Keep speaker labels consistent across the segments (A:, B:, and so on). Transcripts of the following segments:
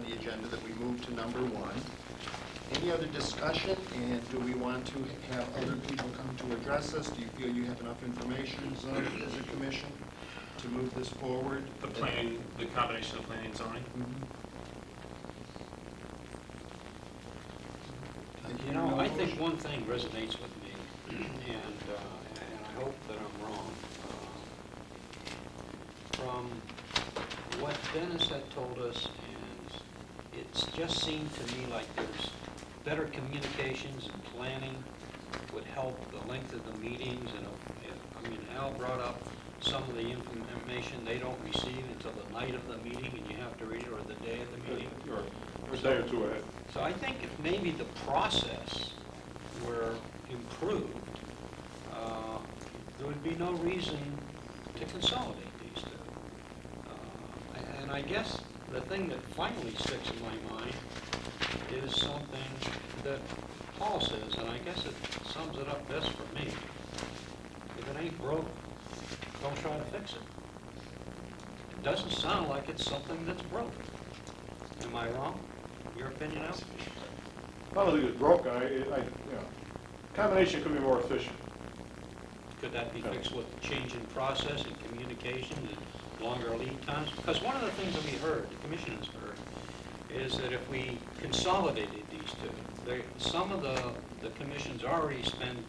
A: the agenda that we move to number 1. Any other discussion, and do we want to have other people come to address us? Do you feel you have enough information as a commission to move this forward?
B: The planning, the combination of planning and zoning?
C: You know, I think one thing resonates with me, and I hope that I'm wrong. From what Dennis had told us, and it's just seemed to me like there's better communications and planning would help the length of the meetings. And I mean, Al brought up some of the information they don't receive until the night of the meeting, and you have to read it, or the day of the meeting.
D: Or a day or two ahead.
C: So I think if maybe the process were improved, there would be no reason to consolidate these two. And I guess the thing that finally sticks in my mind is something that Paul says, and I guess it sums it up best for me. If it ain't broke, don't try to fix it. It doesn't sound like it's something that's broke. Am I wrong? Your opinion, Al?
D: I don't think it's broke. Combination could be more efficient.
C: Could that be fixed with change in process and communication and longer lead times? Because one of the things that we heard, the commission has heard, is that if we consolidated these two, some of the commissions already spend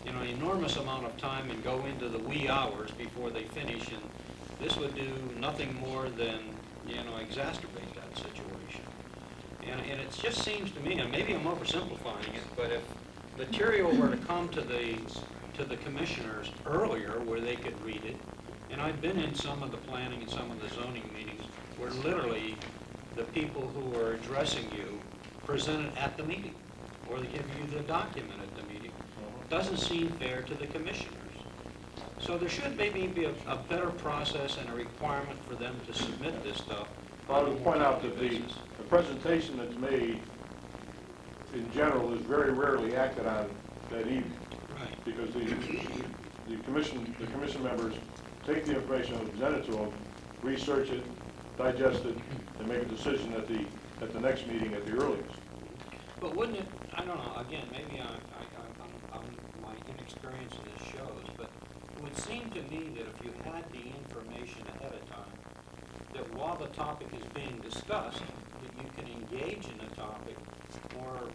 C: an enormous amount of time and go into the wee hours before they finish, and this would do nothing more than exacerbate that situation. And it just seems to me, and maybe I'm oversimplifying it, but if material were to come to the commissioners earlier where they could read it, and I've been in some of the planning and some of the zoning meetings where literally the people who are addressing you present it at the meeting, or they give you the document at the meeting. It doesn't seem fair to the commissioners. So there should maybe be a better process and a requirement for them to submit this stuff.
D: I would point out that the presentation that's made in general is very rarely acted on that evening.
C: Right.
D: Because the commission members take the information that was presented to them, research it, digest it, and make a decision at the next meeting at the earliest.
C: But wouldn't it, I don't know, again, maybe my inexperience in this shows, but it would seem to me that if you had the information ahead of time, that while the topic is being discussed, that you can engage in the topic more,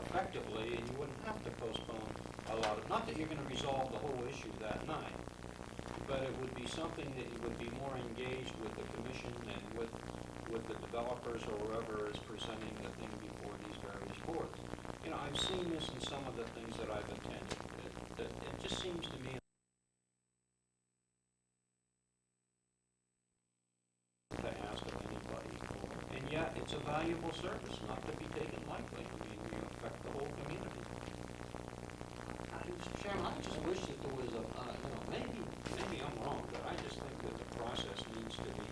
C: effectively, and you wouldn't have to postpone a lot of, not that you're going to resolve the whole issue that night, but it would be something that you would be more engaged with the commission and with the developers or whoever is presenting the thing before these various boards. I've seen this in some of the things that I've attended. It just seems to me to ask of anybody, and yet it's a valuable service, not to be taken lightly. I mean, we affect the whole community. Mr. Chairman, I just wish that there was maybe I'm wrong, but I just think that the process needs to be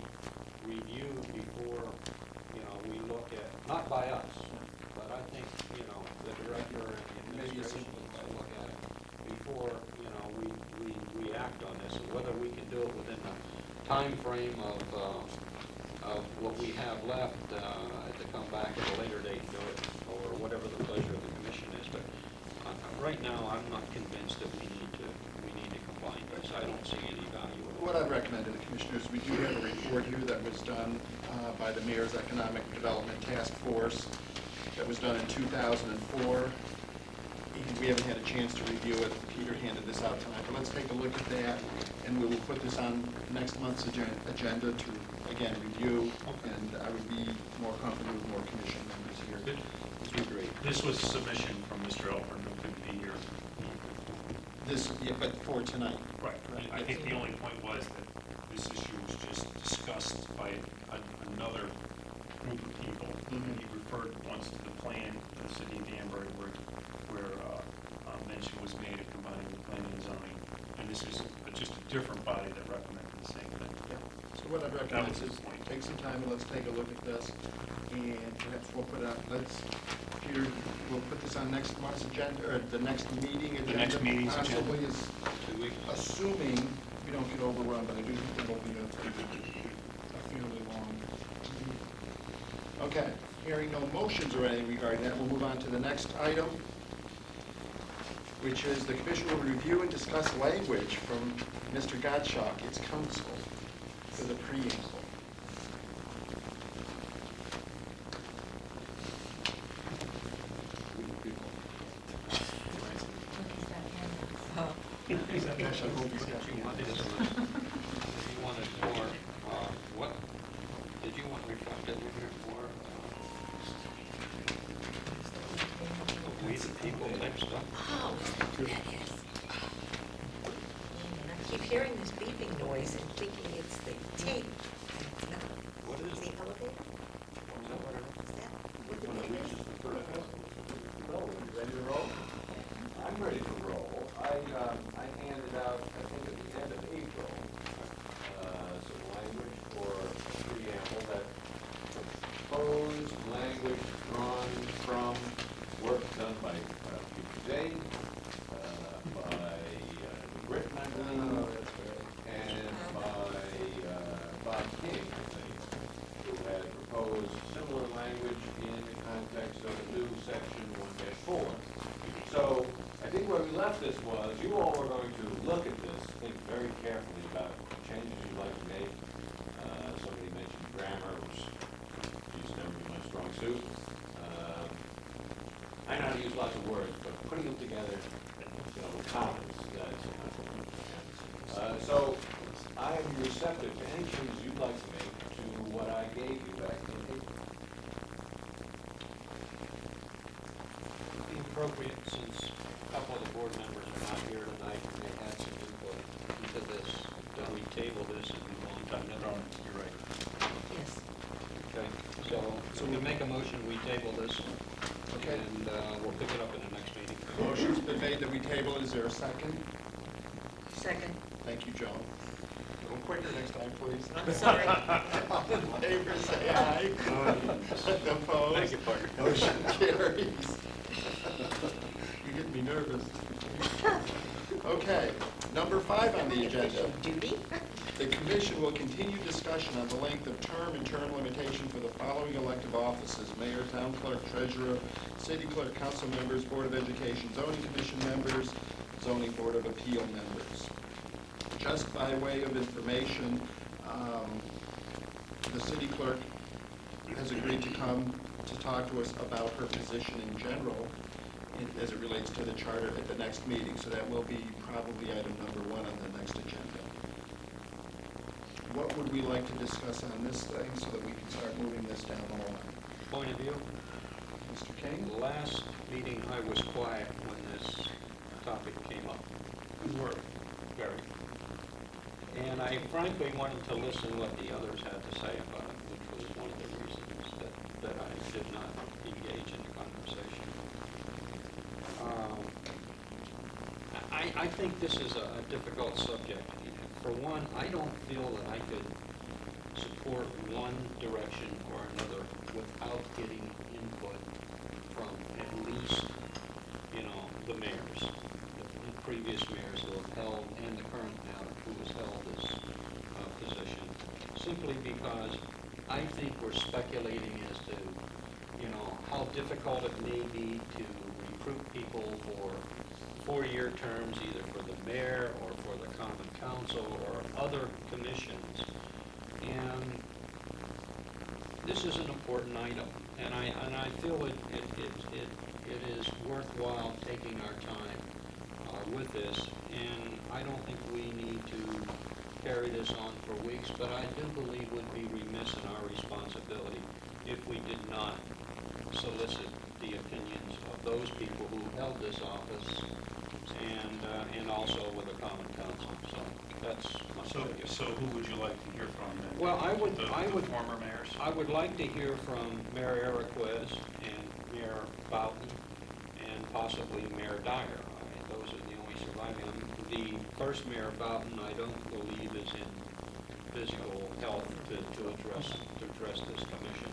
C: reviewed before, we look at, not by us, but I think, the director and the administration needs to look at it before, we act on this, and whether we can do it within the time frame of what we have left to come back at a later date and do it, or whatever the pleasure of the commission is. But right now, I'm not convinced that we need to combine this. I don't see any value in it.
A: What I'd recommend to the commissioners, we do have a report here that was done by the Mayor's Economic Development Task Force that was done in 2004. And we haven't had a chance to review it. Peter handed this out tonight, but let's take a look at that, and we will put this on next month's agenda to, again, review, and I would be more comfortable with more commission members here. This would be great.
B: This was a submission from Mr. Elford, who couldn't be here.
A: But for tonight.
B: Right. I think the only point was that this issue was just discussed by another group of people.
A: Mm-hmm.
B: He referred once to the plan in the city of Danbury where mention was made of combining the planning and zoning. And this is just a different body that recommended the same thing.
A: Yeah. So what I'd recommend is take some time and let's take a look at this, and perhaps we'll put Peter, we'll put this on next month's agenda, or the next meeting agenda.
B: The next meeting's agenda.
A: Possibly is, 2 weeks. Assuming we don't get overrun, but I do think it will be a fairly long. Okay. Hearing no motions or anything regarding that, we'll move on to the next item, which is the commission will review and discuss language from Mr. Gottschalk, its counsel, for the preamble. Gosh, I hope he's got
C: You wanted this one. You wanted more, what, did you want reflected in here more, we the people type stuff?
E: Oh, that is. And I keep hearing this beeping noise and thinking it's the tape, and it's not.
C: What is
E: It's
C: it?
E: the elevator?
C: Is that what it is?
E: Is that what the
D: When it
E: tape
D: reaches
E: is?
D: the third decibel.
A: Well, you ready to roll?
F: I'm ready to roll. I handed out, I think at the end of April, some language for a preamble that proposed language drawn from work done by Peter Day, by Britton, I believe, and by Bob King, I think, who had proposed similar language in the context of a new section 1-4. So I think where we left this was, you all were going to look at this, think very carefully about changes you'd like to make. Somebody mentioned grammar, which used to never be my strong suit. I know how to use lots of words, but putting them together, with commas, that's not. So I am receptive to any changes you'd like to make to what I gave you back in April.
C: Be appropriate, since a couple of the board members are not here tonight, and they had some input into this, that we table this in a long time. You're right.
E: Yes.
C: Okay, so we can make a motion, we table this,
A: Okay.
C: and we'll pick it up in the next meeting.
A: Motion's been made that we table. Is there a second?
E: Second.
A: Thank you, Joan. A little quicker next time, please.
E: I'm sorry.
A: All in favor, say aye. Opposed?
C: Thank you, partner.
A: Motion carries. You're getting me nervous. Okay, number 5 on the agenda.
E: Duty?
A: The commission will continue discussion on the length of term and term limitation for the following elective offices: mayor, town clerk, treasurer, city clerk, council members, board of education, zoning commission members, zoning board of appeal members. Just by way of information, the city clerk has agreed to come to talk to us about her position in general as it relates to the charter at the next meeting. So that will be probably item number 1 on the next agenda. What would we like to discuss on this thing so that we can start moving this down the line?
C: Point of view,
A: Mr. King?
C: the last meeting I was quiet when this topic came up.
B: You were.
C: Very. And I frankly wanted to listen what the others had to say about it, which was one of the reasons that I did not engage in the conversation. I think this is a difficult subject. For one, I don't feel that I could support one direction or another without getting input from at least, the mayors, the previous mayors who have held, and the current mayor who has held this position, simply because I think we're speculating as to, how difficult it may be to recruit people for 4-year terms, either for the mayor or for the common council or other commissions. And this is an important item, and I feel it is worthwhile taking our time with this, and I don't think we need to carry this on for weeks, but I do believe we'd be remiss in our responsibility if we did not solicit the opinions of those people who held this office and also with the common council. So that's my focus.
B: So who would you like to hear from then?
C: Well, I would
B: The former mayors?
C: I would like to hear from Mayor Eriquez and Mayor Boughton and possibly Mayor Dyer. Those are the only surviving. The first Mayor Boughton, I don't believe, is in physical health to address this commission.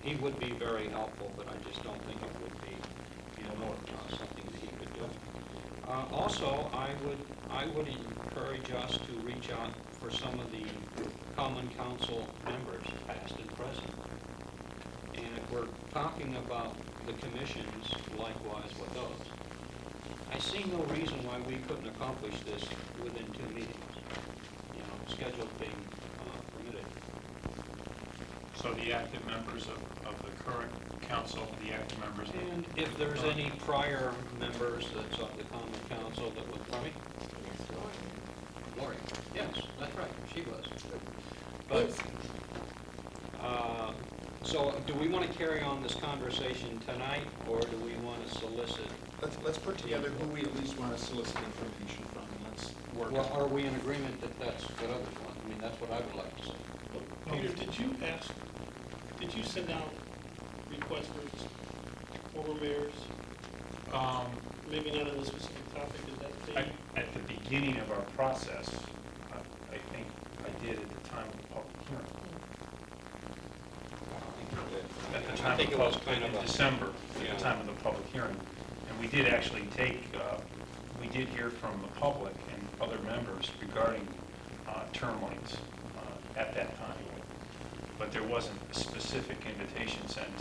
C: He would be very helpful, but I just don't think it would be, something that he could do. Also, I would encourage us to reach out for some of the common council members, past and present, and we're talking about the commissions likewise with those. I see no reason why we couldn't accomplish this within 2 meetings, you know, schedule being permitted.
B: So the active members of the current council, the active members.
C: And if there's any prior members that's of the common council that would, pardon me? Lori, yes, that's right, she was. But, so do we want to carry on this conversation tonight, or do we want to solicit?
A: Let's put together who we at least want to solicit information from, and let's work.
C: Well, are we in agreement that that's what others want? I mean, that's what I would like to say.
G: Peter, did you send out requests for former mayors? Maybe not on a specific topic, is that the?
B: At the beginning of our process, I think I did at the time of the public hearing. At the time
C: I think
B: of
C: it was
B: public-
C: kind of
B: in
C: a-
B: December, at
C: Yeah.
B: the time of the public hearing. And we did actually take, we did hear from the public and other members regarding term lengths at that time. But there wasn't a specific invitation sent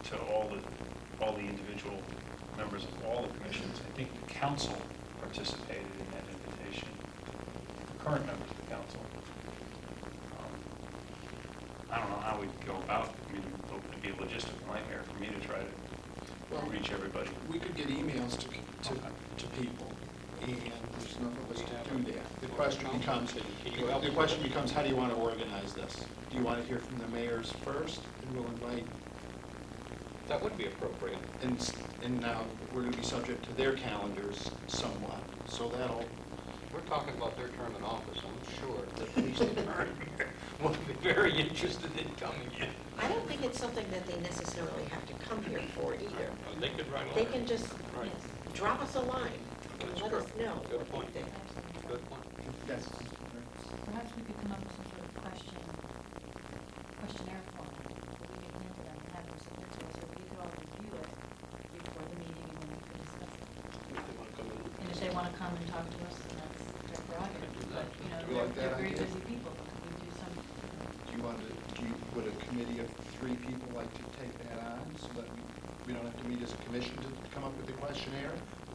B: to all the individual members of all the commissions. I think the council participated in that invitation, the current members of the council. I don't know how we'd go about it. I mean, it'd be a logistical nightmare for me to try to reach everybody.
A: We could get emails to people, and there's enough of us to do that. The question becomes, how do you want to organize this? Do you want to hear from the mayors first, and we'll invite,
C: That would be appropriate.
A: and now we're going to be subject to their calendars somewhat, so that'll,
C: We're talking about their term in office. I'm sure that the police department will be very interested in coming in.
E: I don't think it's something that they necessarily have to come here for either.
C: They could write a
E: They
C: letter.
E: can just
C: Right.
E: drop us a line and
C: That's
E: let us
C: true.
E: know
C: Good
E: what
C: point.
E: they think.
C: Good point.
A: yes.
H: Perhaps we could come up with some sort of questionnaire form, where we can hand them and have them submit to us, or we could all review it before the meeting and then we can discuss it. And if they want to come and talk to us, then that's their prerogative, but, you know,
A: Do you like
H: they're
A: that
H: very
A: idea?
H: busy people, we do some,
A: Would a committee of 3 people like to take that on, so that we don't have to meet as a commission to come up with the questionnaire?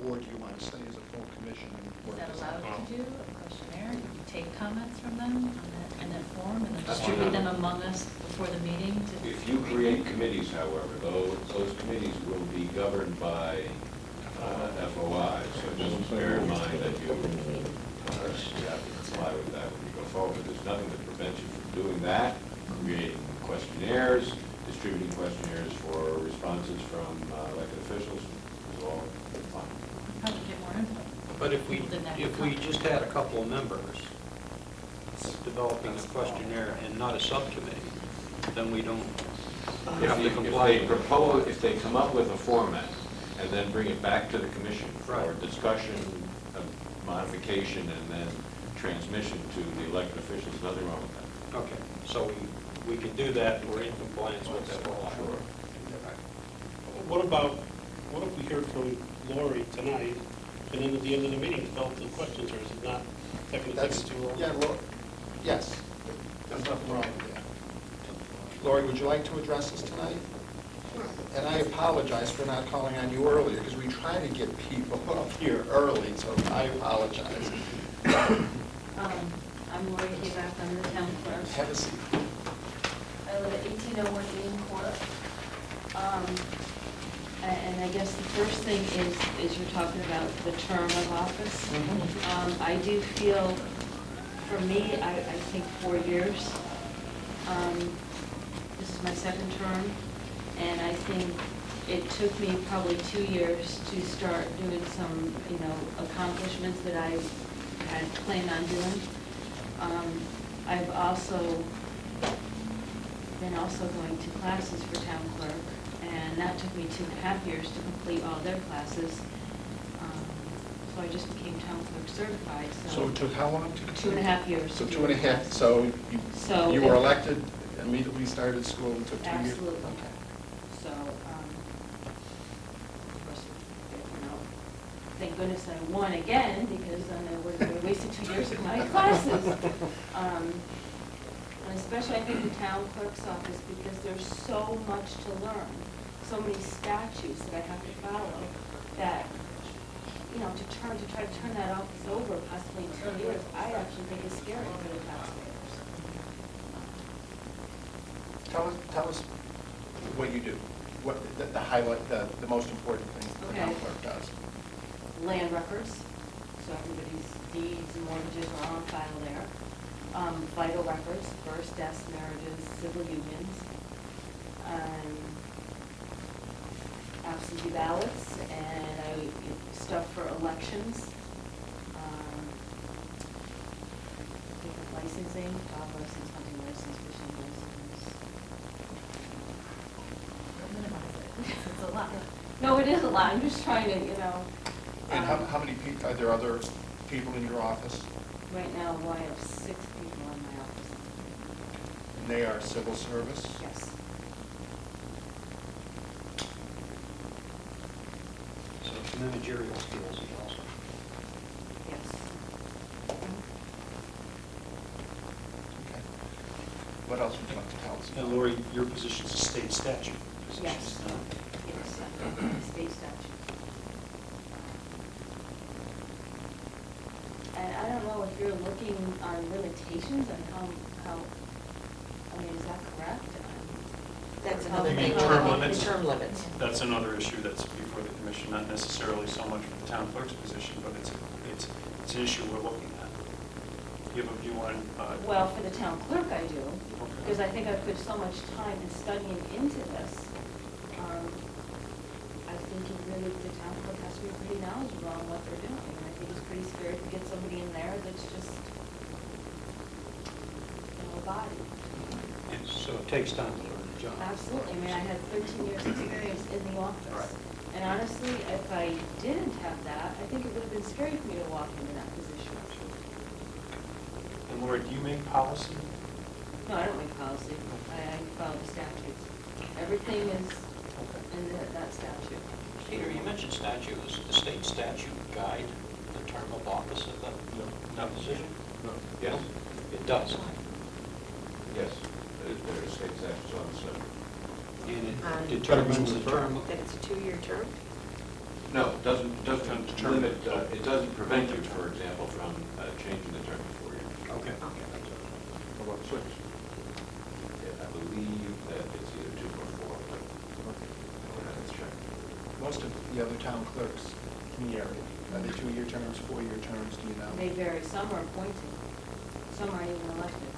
A: Or do you want to stay as a full commission and
H: is
A: work
H: that
A: this
H: allowed
A: out?
H: to do, a questionnaire? Do you take comments from them in that form and then
A: That's
H: distribute
A: fine.
H: them among us before the meeting to?
F: If you create committees, however, those committees will be governed by FOI, so just bear in mind that you have to comply with that when you go forward. There's nothing that prevents you from doing that, creating questionnaires, distributing questionnaires for responses from elected officials, is all fine.
H: Probably get more input.
C: But if we
H: Then that would come.
C: just had a couple of members developing a questionnaire and not a subcommittee, then we don't have to comply.
F: If they come up with a format and then bring it back to the commission for
C: Right.
F: discussion, modification, and then transmission to the elected officials, nothing wrong with that.
C: Okay, so we can do that, and we're in compliance with that law.
F: Sure.
G: What if we heard from Lori tonight, and then at the end of the meeting, develop the questions, or is it not taking the
A: That's,
G: tickets too long?
A: yeah, yes, there's nothing wrong with that. Lori, would you like to address this tonight? And I apologize for not calling on you earlier, because we try to get people up here early, so I apologize.
H: I'm Lori Hayback, I'm the town clerk.
A: Have a seat.
H: I live at 1801 Eden Court. And I guess the first thing is you're talking about the term of office. I do feel, for me, I think 4 years. This is my second term, and I think it took me probably 2 years to start doing some, accomplishments that I had planned on doing. I've also been going to classes for town clerk, and that took me 2.5 years to complete all their classes. So I just became town clerk certified,
A: So it took how long to complete?
H: 2.5 years.
A: So
H: to do
A: 2.5,
H: it.
A: so
H: So
A: you were
H: if-
A: elected, immediately started school and took 2 years?
H: Absolutely.
A: Okay.
H: So, of course, thank goodness I won again, because then I would have wasted 2 years of my classes. When I especially I think the town clerk's office, because there's so much to learn, so many statutes that I have to follow, that, you know, to try to turn that office over possibly in 2 years, I actually think is scary for the taxpayers.
A: Tell us what you do, what, the highlight, the most important things that the town
H: Okay.
A: clerk does.
H: Land records, so everybody's deeds and mortgages are on file there. Vital records, births, deaths, marriages, civil unions, absentee ballots, and stuff for elections. Different licensing, dog license, hunting license, fishing license.
E: Minimize it. It's a lot.
H: No, it is a lot, I'm just trying to, you know.
A: And how many people, are there other people in your office?
H: Right now, I have 6 people in my office.
A: And they are civil service?
H: Yes.
C: So managerial skills also.
H: Yes.
A: Okay. What else would you like to tell us?
B: And Lori, your position is a state statute position.
H: Yes. Yes, state statute. And I don't know if you're looking on limitations on how, I mean, is that correct?
E: That's
H: How
E: another
B: You
E: thing.
B: mean term limits?
E: The term limits.
B: That's another issue that's before the commission, not necessarily so much for the town clerk's position, but it's an issue we're looking at. You have a view on?
H: Well, for the town clerk, I do,
B: Okay.
H: because I think I put so much time in studying into this. I think it really, the town clerk has to be pretty knowledgeable on what they're doing. And I think it's pretty scary to get somebody in there that's just, a body.
C: So it takes time to learn the job.
H: Absolutely, I mean, I had 13 years' experience in the office.
C: Right.
H: And honestly, if I didn't have that, I think it would have been scary for me to walk into that position.
B: And Lori, do you make policy?
H: No, I don't make policy, I follow the statutes. Everything is in that statute.
C: Peter, you mentioned statute. Does the state statute guide the term of office of the position?
D: No.
F: Yes,
C: It does.
F: yes, there is state statutes on the subject.
C: And
E: Um,
C: it determines the term.
E: That it's a 2-year term?
F: No, it doesn't
B: Determine-
F: limit, it doesn't prevent you, for example, from changing the term to 4 years.
C: Okay.
D: How about 6?
F: Yeah, I believe that it's either 2 or 4, but we'll have to check.
A: Most of the other town clerks in the area, are they 2-year terms, 4-year terms, do you know?
H: They vary, some are appointed, some aren't even elected.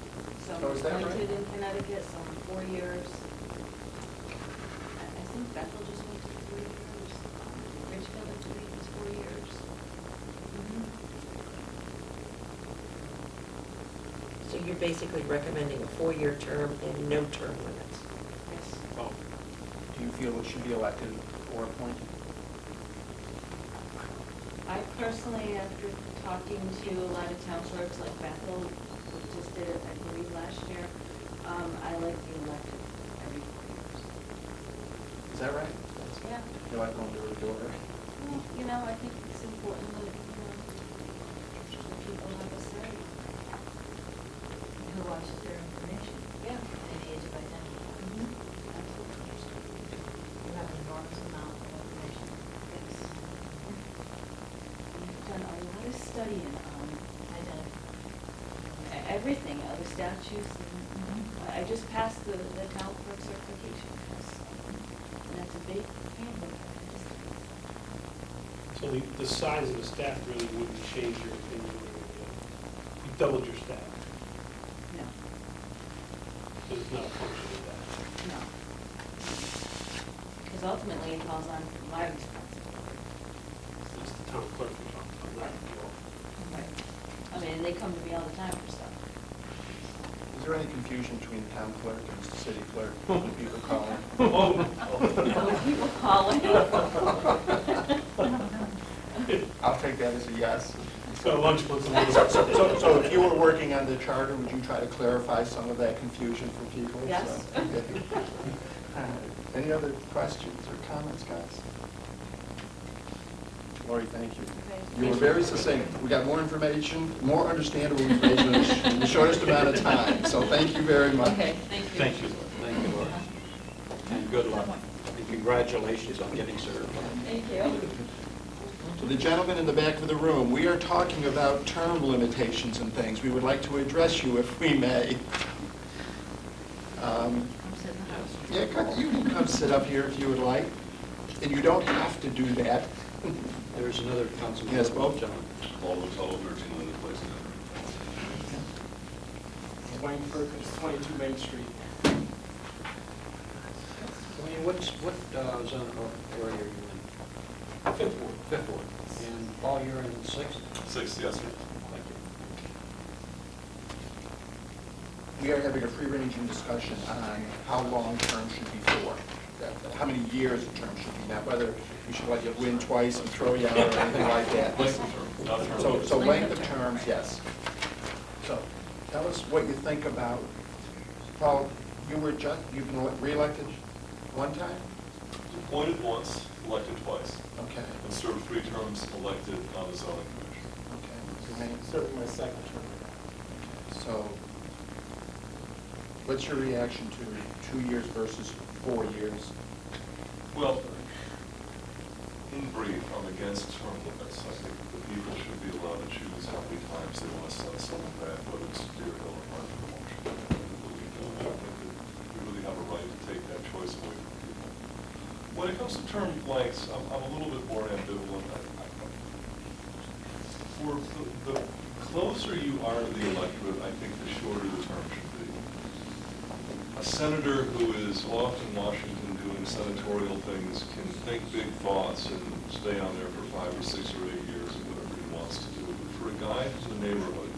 H: Some
A: Oh,
H: are
A: is that right?
H: appointed in Connecticut, some are 4 years. I think Bethel just went to 4 years. Richfield, I believe, was 4 years.
E: So you're basically recommending a 4-year term and no term limits?
H: Yes.
B: Oh,
A: Do you feel it should be elected or appointed?
H: I personally, after talking to a lot of town clerks like Bethel, who just did it, I believe, last year, I like the elected every 4 years.
A: Is that right?
H: Yeah.
A: You like going door to door?
H: Well, you know, I think it's important that, that people have a say.
I: Who watches their information
H: Yeah.
I: and age of identity.
H: Absolutely.
I: You have an enormous amount of information.
H: Yes. We've done a lot of studying on
I: Identity.
H: everything, other statutes, and I just passed the town clerk certification test. And that's a big handbook.
G: So the size of the staff really wouldn't change your opinion. You doubled your staff,
H: No,
G: so it's not a function of that.
H: no. Because ultimately it falls on my responsibility.
G: It's the town clerk we're talking about, not you all.
H: Right. I mean, they come to me all the time for stuff.
A: Is there any confusion between the town clerk and the city clerk when people call in?
H: When people call in.
A: I'll take that as a yes.
G: Got a lunch once a month.
A: So if you were working on the charter, would you try to clarify some of that confusion for people?
H: Yes.
A: So, okay. All right. Any other questions or comments, guys? Lori, thank you.
I: Okay.
A: You were very succinct. We got more information, more understandable information in the shortest amount of time, so thank you very much.
H: Okay, thank you.
C: Thank you. Thank you, Laura. And good luck. And congratulations on getting certified.
H: Thank you.
A: To the gentleman in the back of the room, we are talking about term limitations and things. We would like to address you if we may. Yeah, you can come sit up here if you would like, and you don't have to do that.
C: There's another council.
A: Yes, Bob?
C: John.
J: Alderman Tuttle, 13 Lincoln Place.
K: Wayne Perkins, 22 Main Street.
C: Wayne, what zone or area are you in?
K: Fifth Ward.
C: Fifth Ward. And Paul, you're in sixth?
J: 6, yes, sir.
C: Thank you.
A: We are having a free-ranging discussion on how long terms should be for, how many years a term should be, not whether we should let you win twice and throw you out or anything like that.
J: Length of term, not term.
A: So length of terms, yes. So tell us what you think about, Paul, you've been re-elected one time?
J: Appointed once, elected twice,
A: Okay,
J: and served 3 terms elected on the zoning commission.
A: okay. Remain-
K: Serving my second term.
A: So what's your reaction to 2 years versus 4 years?
J: Well, in brief, I'm against term limits. I think the people should be allowed to choose how many times they want to send someone back, whether it's Deer Hill or Martin promotion. I think that we really have a right to take that choice away from people. When it comes to term lengths, I'm a little bit more ambivalent. For the closer you are to the electorate, I think the shorter the term should be. A senator who is off in Washington doing senatorial things can think big thoughts and stay on there for 5 or 6 or 8 years or whatever he wants to do. But for a guy who's in the neighborhood,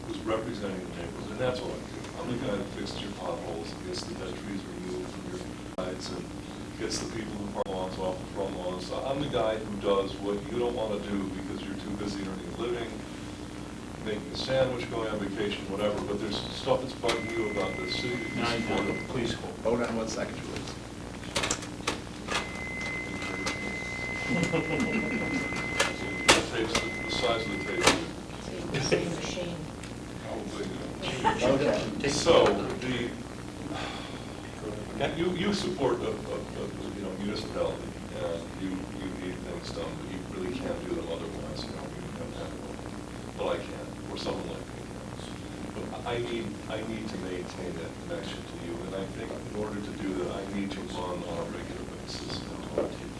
J: who's representing the neighborhood, and that's what I do. I'm the guy that fixes your potholes and gets the dead trees removed from your sides and gets the people who park lawns off the front lawns. So I'm the guy who does what you don't want to do because you're too busy earning a living, making a sandwich, going on vacation, whatever, but there's stuff that's bugging you about the city that you support.
B: Please hold.
A: Hold on 1 second, please.
J: The size of the table.
E: Same machine.
J: Probably,
A: Okay.
J: So, you support a municipality, and you need things done, but you really can't do them otherwise, you don't have to. Well, I can, or someone like me can. But I need to maintain that connection to you, and I think in order to do that, I need to run on a regular basis.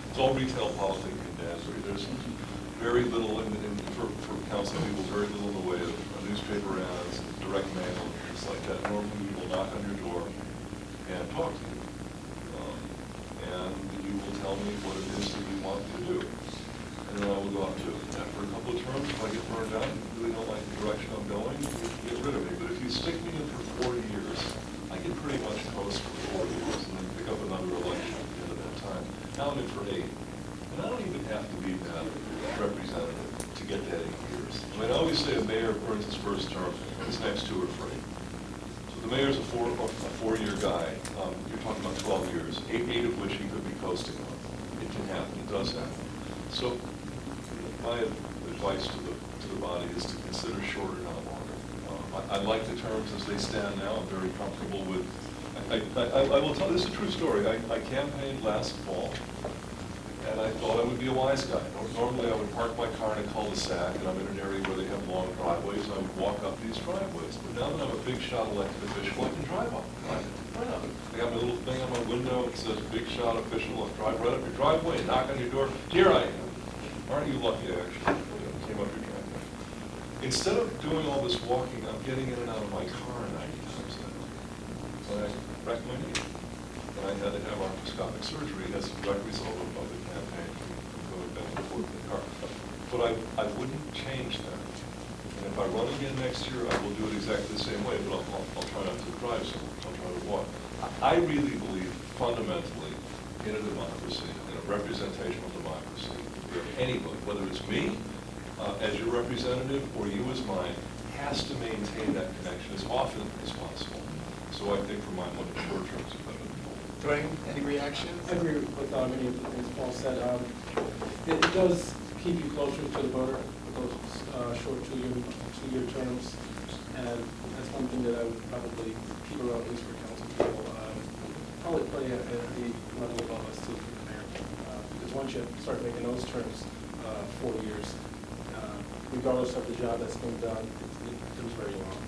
J: It's all retail politics in Danbury. There's very little, for council people, very little in the way of newspaper ads, direct mail, and things like that. Normally, we will knock on your door and talk to you. And you will tell me what it is that you want me to do. And then I will go out and do it. After a couple of terms, if I get burned out, and you really don't like the direction I'm going, you get rid of me. But if you stick me in for 40 years, I can pretty much coast for 40 years and then pick up another election at the end of that time. Now I'm in for 8. And I don't even have to be that representative to get that 8 years. I mean, I always say a mayor burns his first term, his next 2 are free. So the mayor's a four-year guy. You're talking about 12 years, 8 of which he could be coasting on. It can happen, it does happen. So my advice to the body is to consider shorter, not longer. I like the terms as they stand now. I'm very comfortable with. I will tell you, this is a true story. I campaigned last fall, and I thought I would be a wise guy. Normally, I would park my car in a cul-de-sac, and I'm in an area where they have long driveways, and I would walk up these driveways. But now that I'm a big shot elected official, I can drive up. I got my little thing on my window, it says big shot official, I'll drive right up your driveway, knock on your door, here I am. Aren't you lucky I actually came up your driveway? Instead of doing all this walking, I'm getting in and out of my car 90 times a day. So I wrecked my knee. And I had to have arthroscopic surgery as a direct result of the campaign, going back and forth in the car. But I wouldn't change that. And if I run again next year, I will do it exactly the same way, but I'll try not to drive so much. I'll try to walk. I really believe fundamentally in a democracy, in a representational democracy, where anybody, whether it's me as your representative or you as mine, has to maintain that connection as often as possible. So I think for my money, short terms are better than long.
A: Dwayne, any reaction?
K: I agree with many of the things Paul said. It does keep you closer to the voter with those short two-year terms. And that's one thing that I would probably keep around, at least for council people. Probably play at the level above us too, for the mayor. Because once you start making those terms 4 years, regardless of the job that's being done, it becomes very long.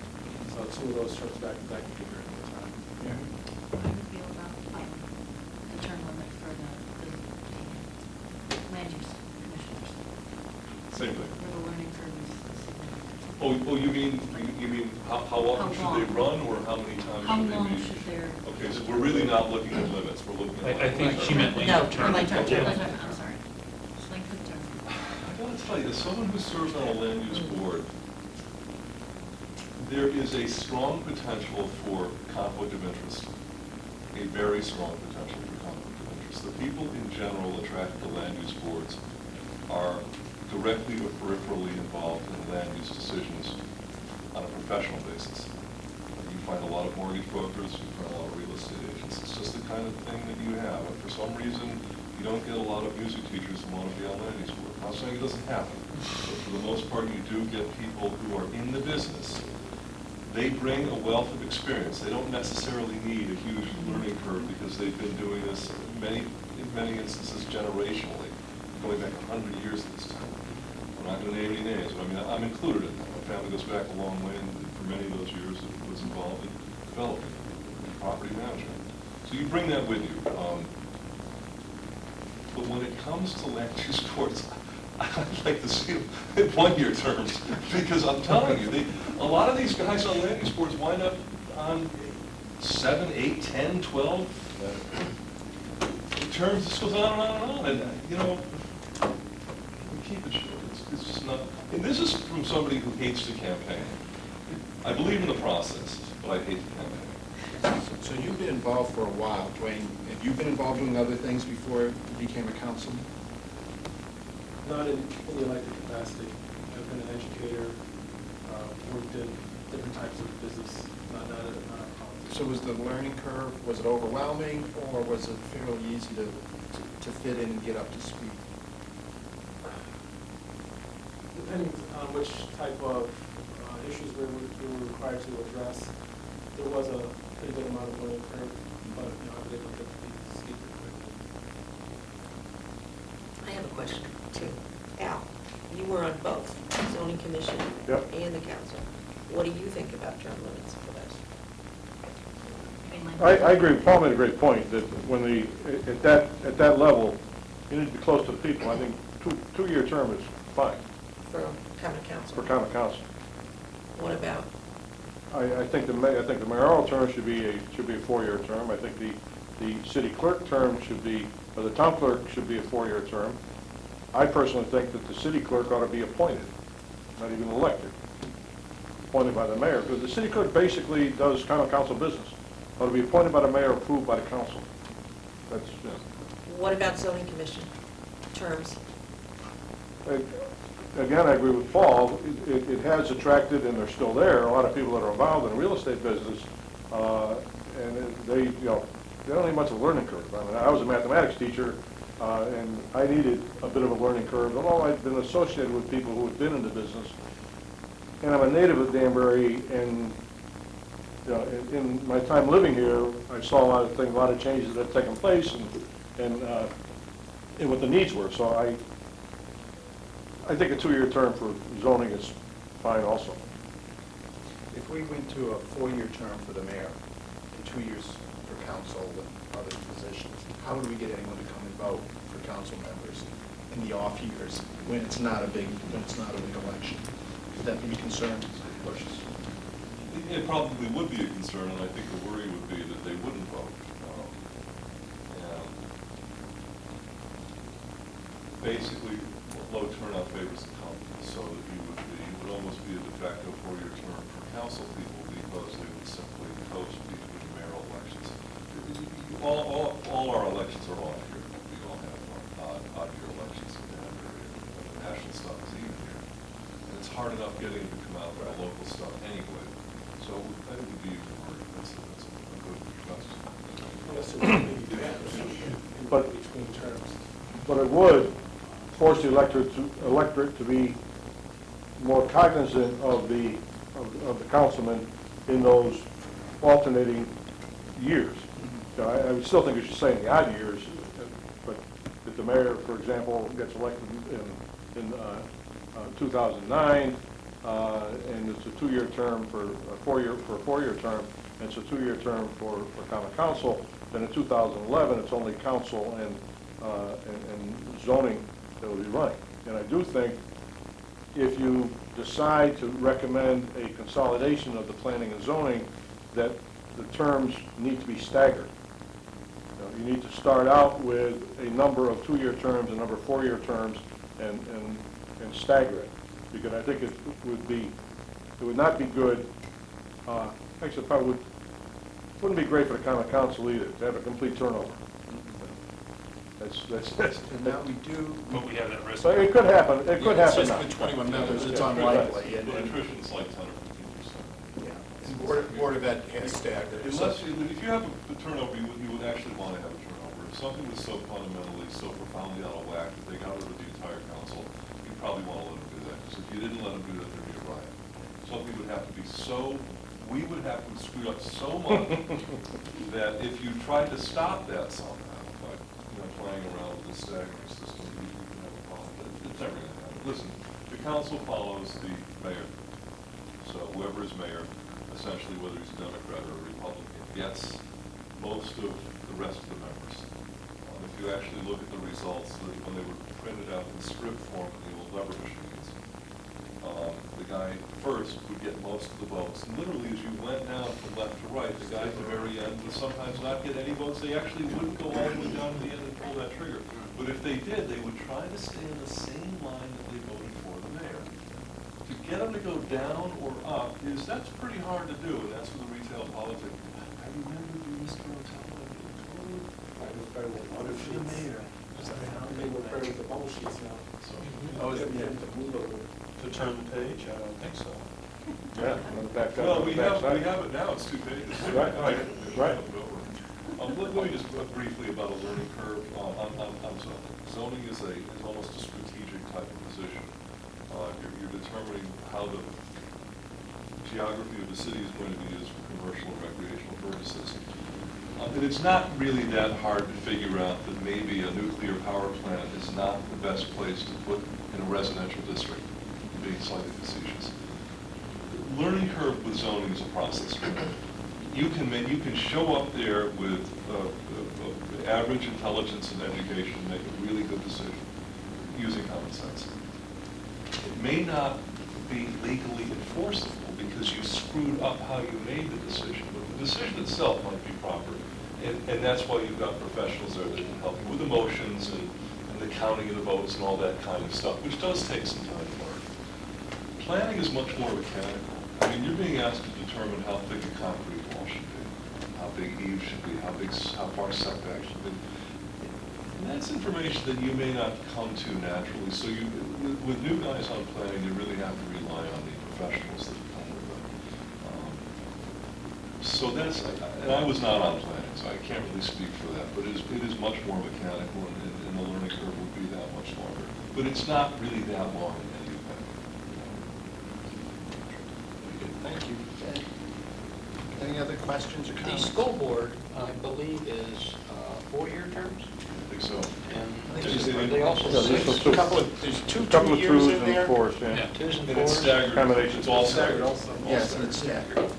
K: So 2 of those terms back to back can be very long time.
H: How do you feel about the term limit for the land use commissioners?
J: Same thing.
H: Where the learning curve is.
J: Oh, you mean how often should they run, or how many times
H: How
J: should they
H: long
J: meet?
H: should their?
J: Okay, so we're really not looking at limits, we're looking at.
B: I think she meant length
E: No,
B: of term.
E: length of term.
H: I'm sorry. Length of term.
J: I gotta tell you, as someone who serves on a land use board, there is a strong potential for conflict of interest, a very strong potential for conflict of interest. The people in general attracted to land use boards are directly or peripherally involved in land use decisions on a professional basis. You find a lot of mortgage brokers, you find a lot of real estate agents. It's just the kind of thing that you have. And for some reason, you don't get a lot of music teachers who want to be on land use board. I'm not saying it doesn't happen, but for the most part, you do get people who are in the business. They bring a wealth of experience. They don't necessarily need a huge learning curve because they've been doing this in many instances generationally, going back 100 years at this time. I'm not going to name any names, but I mean, I'm included in that. My family goes back a long way, and for many of those years, it was involved in developing property management. So you bring that with you. But when it comes to land use boards, I'd like to see them in 1-year terms, because I'm telling you, a lot of these guys on land use boards wind up on 7, 8, 10, 12 terms. This goes on and on and on, and you know, we keep it short. It's just not. And this is from somebody who hates the campaign. I believe in the process, but I hate the campaign.
A: So you've been involved for a while, Dwayne. Have you been involved doing other things before you became a councilman?
K: Not in the elected capacity. I've been an educator, worked in different types of business, not politics.
A: So was the learning curve, was it overwhelming, or was it fairly easy to fit in and get up to speed?
K: Depending on which type of issues we were required to address, there was a pretty good amount of learning curve, but I was able to get to speed pretty quickly.
E: I have a question too. Al, you were on both zoning commission
D: Yep.
E: and the council. What do you think about term limits for those?
D: I agree, Paul made a great point, that when at that level, you need to be close to the people. I think two-year term is fine
E: For common council?
D: for common council.
E: What about,
D: I think the mayoral term should be a 4-year term. I think the city clerk term should be, or the town clerk should be a 4-year term. I personally think that the city clerk ought to be appointed, not even elected, appointed by the mayor, because the city clerk basically does common council business. Ought to be appointed by the mayor, approved by the council. That's, you know.
E: what about zoning commission terms?
D: Again, I agree with Paul. It has attracted, and they're still there, a lot of people that are involved in the real estate business, and they don't need much of a learning curve. I mean, I was a mathematics teacher, and I needed a bit of a learning curve, although I've been associated with people who have been in the business. And I'm a native of Danbury, and in my time living here, I saw a lot of things, a lot of changes that have taken place, and what the needs were. So I think a 2-year term for zoning is fine also.
A: If we went to a 4-year term for the mayor and 2 years for council and other positions, how would we get anyone to come and vote for council members in the off years when it's not a big election? Would that be a concern?
J: It probably would be a concern, and I think the worry would be that they wouldn't vote. And basically, low turnout favors the company, so that it would almost be a de facto 4-year term for council people because they would simply coast between mayoral elections. All our elections are off year. We all have odd year elections in Danbury. The national stuff is even here. And it's hard enough getting them to come out for the local stuff anyway. So I think it would be a worry. That's a good question.
K: Yes, so maybe you have in
D: But-
K: between terms.
D: But it would, force the electorate to be more cognizant of the councilman in those alternating years. I would still think we should say in the odd years, but if the mayor, for example, gets elected in 2009, and it's a 2-year term for a 4-year term, and it's a 2-year term for common council, then in 2011, it's only council and zoning that will be running. And I do think if you decide to recommend a consolidation of the planning and zoning, that the terms need to be staggered. You need to start out with a number of 2-year terms, a number of 4-year terms, and stagger it. Because I think it would not be good, actually it probably wouldn't be great for the common council either, to have a complete turnover.
A: And now we do,
B: But we have that risk.
D: So it could happen, it could
A: it's
D: happen
A: just
D: now.
A: with 21 members, it's
D: Yeah.
A: unlikely. And-
J: But
A: and-
J: attrition's like 10 or 15%.
A: yeah. And Board of Ed has staggered.
J: Unless, if you have a turnover, you would actually want to have a turnover. If something was so fundamentally, so profoundly out of whack that they got rid of the entire council, you probably want to let them do that. Because if you didn't let them do that, there'd be a riot. Something would have to be so, we would have to screw up so much that if you tried to stop that somehow, by, playing around with the staggering system, you can have a problem. It's never going to happen. Listen, the council follows the mayor. So whoever is mayor, essentially, whether he's a Democrat or a Republican, gets most of the rest of the members. If you actually look at the results, when they were printed out in script form in the old lever machines, the guy first would get most of the votes. And literally, as you went down from left to right, the guy at the very end would sometimes not get any votes. They actually wouldn't go all the way down to the end and pull that trigger. But if they did, they would try to stay in the same line that they voted for the mayor. To get them to go down or up that's pretty hard to do, and that's where the retail politics. I remember you, Mr. Rotella, voted for the mayor.
K: They were part of the bubble sheets now.
A: Oh, is it? Yeah.
B: To turn the page? I don't think so.
D: Yeah, on the back side.
J: Well,
D: on the
J: we
D: back
J: have
D: side.
J: it now, it's 2 pages.
D: Right.
J: Let me just briefly about a learning curve on zoning. Zoning is almost a strategic type of position. You're determining how the geography of the city is going to be used for commercial and recreational purposes. And it's not really that hard to figure out that maybe a nuclear power plant is not the best place to put in a residential district, being slightly facetious. Learning curve with zoning is a process. You can show up there with average intelligence and education, make a really good decision using common sense. It may not be legally enforceable because you screwed up how you made the decision, but the decision itself might be proper. And that's why you've got professionals there that can help you with emotions and the counting of the votes and all that kind of stuff, which does take some time to learn. Planning is much more mechanical. I mean, you're being asked to determine how thick a concrete wall should be, how big eaves should be, how far setback should be. And that's information that you may not come to naturally. So with new guys on planning, you really have to rely on the professionals that come with them. So that's, and I was not on planning, so I can't really speak for that, but it is much more mechanical, and the learning curve would be that much longer. But it's not really that long in any event.
A: Thank you. Any other questions or
C: The
A: comments?
C: school board, I believe, is 4-year terms,
J: I think so.
C: and are they also
D: Yeah, there's
C: 6?
D: some
A: There's two
D: couple of
A: years
D: twos
A: in there.
D: and fours, yeah.
B: Yeah.
C: 2s and
J: And it's
C: 4s?
J: staggered.
D: Combination.
J: It's all staggered.
A: Yes, and it's staggered.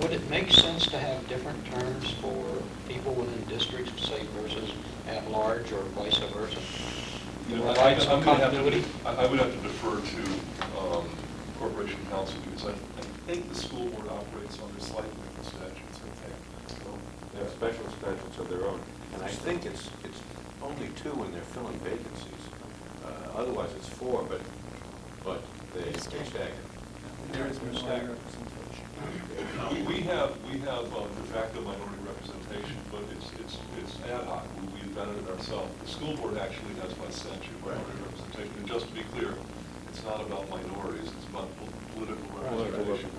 C: Would it make sense to have different terms for people within districts, say versus at large, or vice versa?
J: You know,
C: Provide some continuity?
J: I would have to defer to Corporation Counsel, because I think the school board operates under slightly different statutes.
F: They have special statutes of their own. And I think it's only 2 when they're filling vacancies. Otherwise, it's 4, but they stagger.
C: There is no stagger.
J: We have de facto minority representation, but it's ad hoc. We invented it ourselves. The school board actually has by statute minority representation. And just to be clear, it's not about minorities, it's about political representation.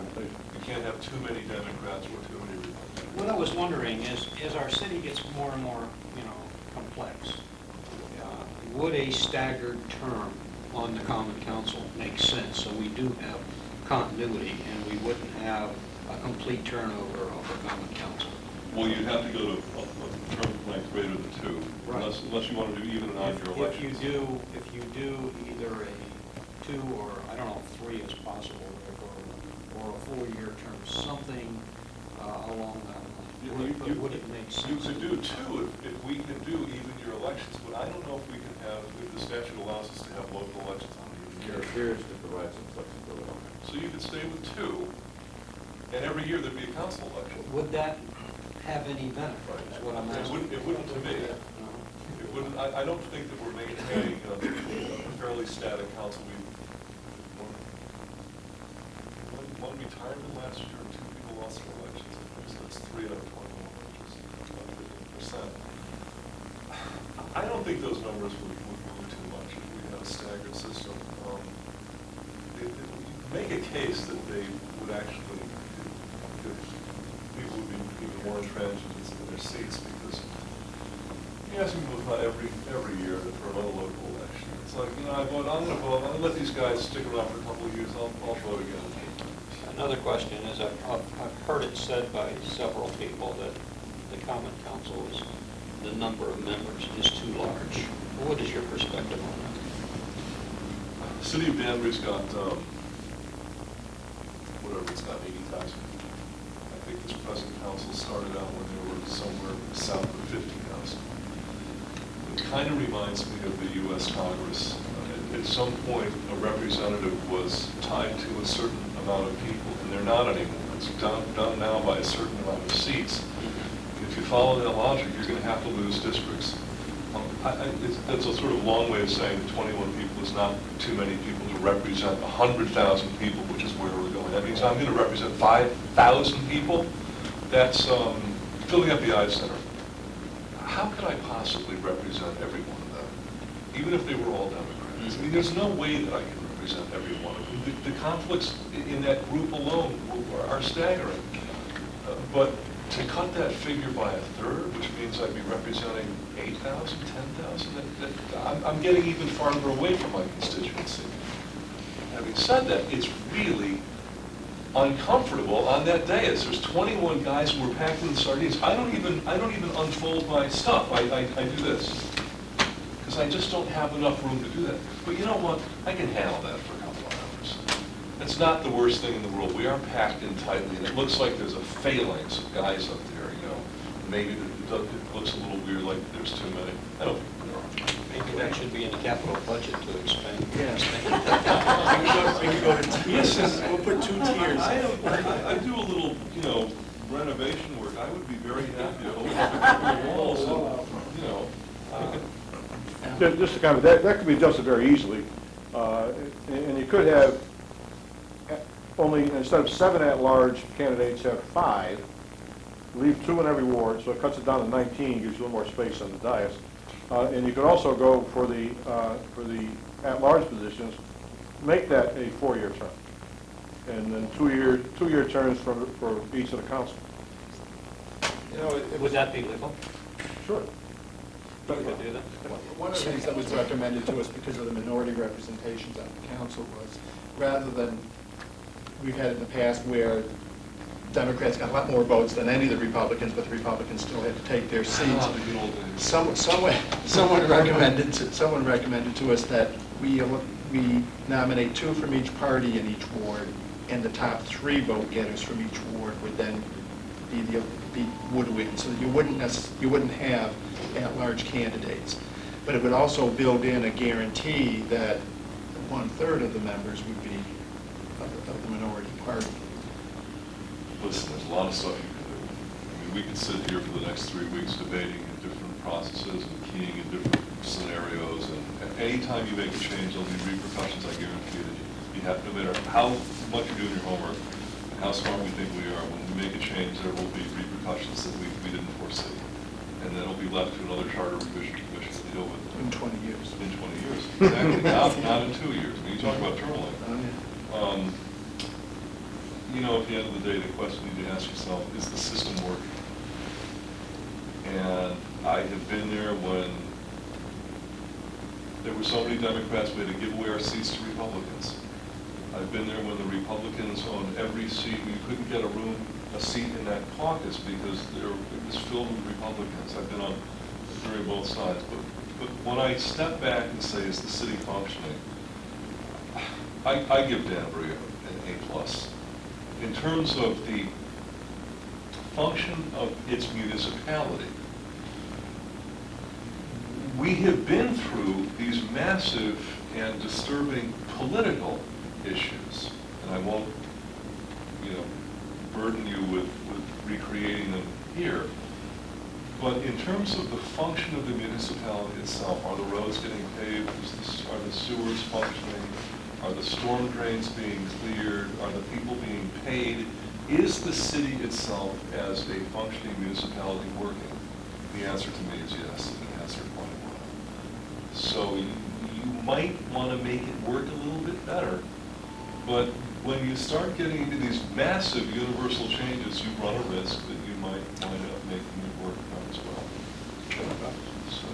J: You can't have too many Democrats or too many Republicans.
C: What I was wondering is, as our city gets more and more, complex, would a staggered term on the common council make sense? So we do have continuity and we wouldn't have a complete turnover of the common council.
J: Well, you'd have to go to a term length greater than 2,
C: Right.
J: unless you want to do even and odd year elections.
C: If you do either a 2 or, I don't know, 3 is possible, or a 4-year term, something along that line. Would it make sense?
J: You could do 2 if we can do even year elections, but I don't know if we can have, if the statute allows us to have local elections on even
F: There
J: year.
F: appears to provide some flexibility on that.
J: So you could stay with 2, and every year there'd be a council election.
C: Would that have any benefit, is what I'm asking?
J: It wouldn't to me. It wouldn't, I don't think that we're maintaining a fairly static council. One retirement last year, 2 people lost their elections. So that's 3 out of 21, which is about 15%. I don't think those numbers would move too much if we had a staggered system. Make a case that they would actually, people would be even more entrenched in their seats, because you ask people about every year for another local election. It's like, I'm going to let these guys stick around for a couple of years, I'll vote again.
C: Another question is, I've heard it said by several people that the common council is, the number of members is too large. What is your perspective on that?
J: The city of Danbury's got, whatever, it's got 80,000. I think this present council started out when they were somewhere south of 50,000. It kind of reminds me of the U.S. Congress. At some point, a representative was tied to a certain amount of people, and they're not anymore. It's done now by a certain amount of seats. If you follow that logic, you're going to have to lose districts. That's a sort of long way of saying that 21 people is not too many people to represent 100,000 people, which is where we're going. That means I'm going to represent 5,000 people. That's filling up the eye center. How could I possibly represent every one of them, even if they were all Democrats? I mean, there's no way that I can represent every one of them. The conflicts in that group alone are staggering. But to cut that figure by a third, which means I'd be representing 8,000, 10,000, I'm getting even farther away from my constituency. Having said that, it's really uncomfortable on that dais. There's 21 guys who are packed with sardines. I don't even unfold my stuff. I do this because I just don't have enough room to do that. But you know what? I can handle that for a couple of hours. It's not the worst thing in the world. We are packed in tightly, and it looks like there's a phalanx of guys up there. Maybe it looks a little weird, like there's too many. I don't think there are.
C: Maybe that should be in the capital budget to expand.
J: Yes,
G: We'll put 2 tiers.
J: I do a little, renovation work. I would be very happy to open up the walls and,
D: Just to kind of, that could be adjusted very easily. And you could have only, instead of 7 at-large candidates, have 5. Leave 2 in every ward, so it cuts it down to 19, gives you a little more space on the dais. And you could also go for the at-large positions, make that a 4-year term, and then 2-year terms for each of the council.
C: Would that be legal?
D: Sure.
C: We could do that?
A: One of the things that was recommended to us because of the minority representations on the council was, rather than we've had in the past where Democrats got a lot more votes than any of the Republicans, but the Republicans still had to take their seats. Someone recommended to us that we nominate 2 from each party in each ward, and the top 3 vote getters from each ward would then would win. So that you wouldn't have at-large candidates, but it would also build in a guarantee that 1/3 of the members would be of the minority party.
J: listen, there's a lot of stuff you can do. I mean, we could sit here for the next 3 weeks debating in different processes and keying in different scenarios, and anytime you make a change, there'll be repercussions, I guarantee you. You have, no matter how much you're doing your homework and how smart we think we are, when we make a change, there will be repercussions that we didn't foresee. And then it'll be left to another charter revision commission to deal with.
A: In 20 years.
J: In 20 years, exactly. Not in 2 years. I mean, you talk about term length. You know, at the end of the day, the question you need to ask yourself, is the system working? And I have been there when There were so many Democrats, we had to give away our seats to Republicans. I've been there when the Republicans owned every seat. You couldn't get a seat in that caucus because it was filled with Republicans. I've been on very both sides. But when I step back and say, is the city functioning? I give Danbury an A+. In terms of the function of its municipality, we have been through these massive and disturbing political issues, and I won't, burden you with recreating them here. But in terms of the function of the municipality itself, are the roads getting paved? Are the sewers functioning? Are the storm drains being cleared? Are the people being paid? Is the city itself as a functioning municipality working? The answer to me is yes, and it has for quite a while. So you might want to make it work a little bit better, but when you start getting into these massive universal changes, you run a risk that you might wind up making it work not as well. So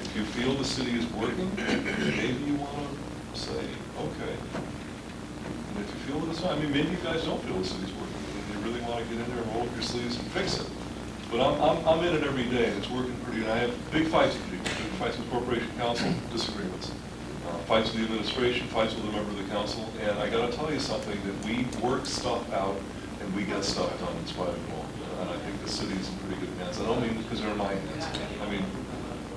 J: if you feel the city is working, maybe you want to say, okay. And if you feel that it's not, maybe you guys don't feel the city's working, and you really want to get in there and roll up your sleeves and fix it. But I'm in it every day, and it's working pretty good. I have big fights with people, big fights with Corporation Council, disagreements. Fights with the administration, fights with a member of the council, and I got to tell you something, that we work stuff out and we get stuff done in spite of it all. And I think the city's in pretty good hands. I don't mean because they're in my hands.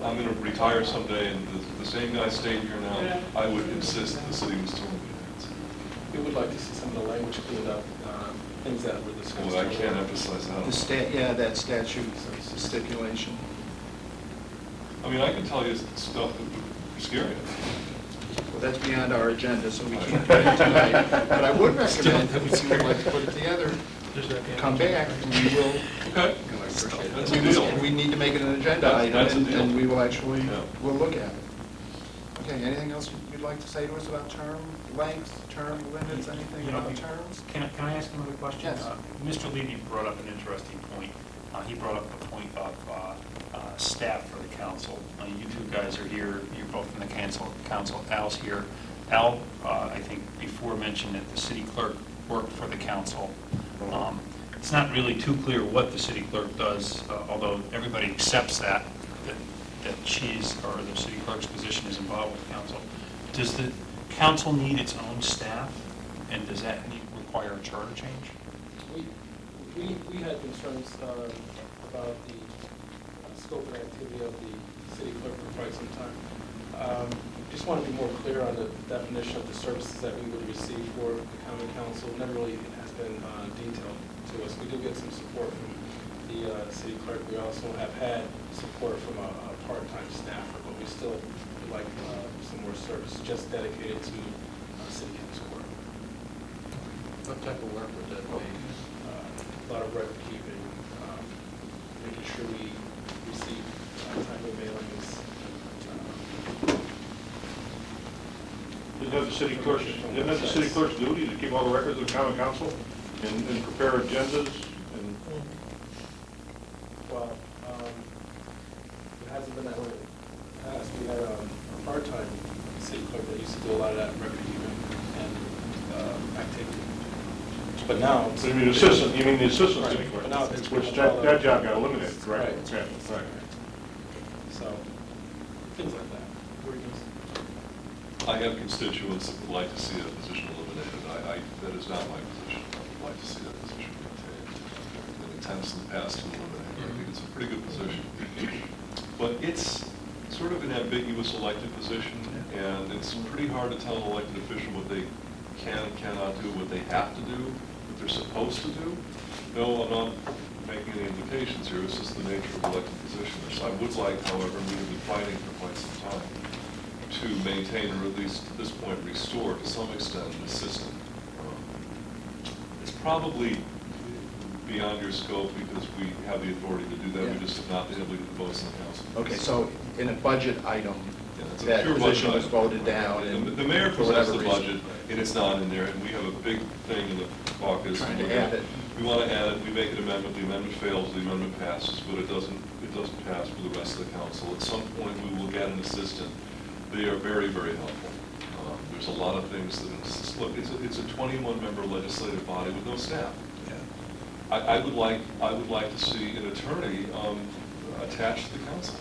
J: I'm going to retire someday, and the same guy staying here now, I would insist that the city was still in good hands.
K: We would like to see some of the language cleaned up, things that were discussed.
J: Well, I can't emphasize that.
A: That statute stipulation.
J: I can tell you stuff that would scare you.
A: Well, that's beyond our agenda, so we can't do it tonight. But I would recommend that if you would like to put it together, come back, and we will.
J: Okay. That's a deal.
A: We need to make it an agenda item,
J: That's a deal.
A: and we will actually,
J: Yeah.
A: we'll look at it. Okay, anything else you'd like to say to us about term length, term limits, anything about terms?
B: Can I ask another question?
A: Yes.
B: Mr. Levy brought up an interesting point. He brought up the point of staff for the council. You two guys are here, you're both in the council. Al's here. Al, I think before mentioned that the city clerk worked for the council. It's not really too clear what the city clerk does, although everybody accepts that she's, or the city clerk's position is involved with the council. Does the council need its own staff, and does that require a charter change?
K: We had concerns about the scope and activity of the city clerk for quite some time. Just want to be more clear on the definition of the services that we would receive for the common council. Never really has been detailed to us. We do get some support from the city clerk. We also have had support from a part-time staffer, but we still would like some more service just dedicated to city council work.
A: What type of work would that be?
K: A lot of record keeping, making sure we receive timely mailings.
D: Isn't that the city clerk's duty to keep all the records of the common council and prepare agendas and?
K: Well, it hasn't been that way in the past. We had a part-time city clerk that used to do a lot of that record keeping and activity. But now.
D: You mean the assistant city clerk?
K: But now it's
D: Which that job got eliminated, correct?
K: Right.
D: Yeah, right.
K: So, things like that.
J: I have constituents that would like to see that position eliminated. That is not my position. I would like to see that position maintained. There have been attempts in the past to eliminate it. I think it's a pretty good position. But it's sort of an ambiguous elected position, and it's pretty hard to tell an elected official what they can and cannot do, what they have to do, what they're supposed to do. No, I'm not making any implications here. It's just the nature of elected positions. I would like, however, we have been fighting for quite some time to maintain, or at least at this point restore to some extent, the system. It's probably beyond your scope because we have the authority to do that.
A: Yeah.
J: We just have not been able to get the votes in the council.
A: Okay, so in a budget item,
J: Yeah, it's a
A: that
J: pure
A: position
J: budget
A: was
J: item.
A: voted down, and
J: The mayor
A: for
J: presents
A: whatever
J: the
A: reason.
J: budget, and it's not in there, and we have a big thing in the caucus.
A: Trying
J: and
A: to
J: we're
A: add
J: gonna-
A: it.
J: We want to add it, we make an amendment, the amendment fails, the amendment passes, but it doesn't pass for the rest of the council. At some point, we will get an assistant They are very, very helpful. There's a lot of things that, look, it's a 21-member legislative body with no staff. I would like to see an attorney attached to the council.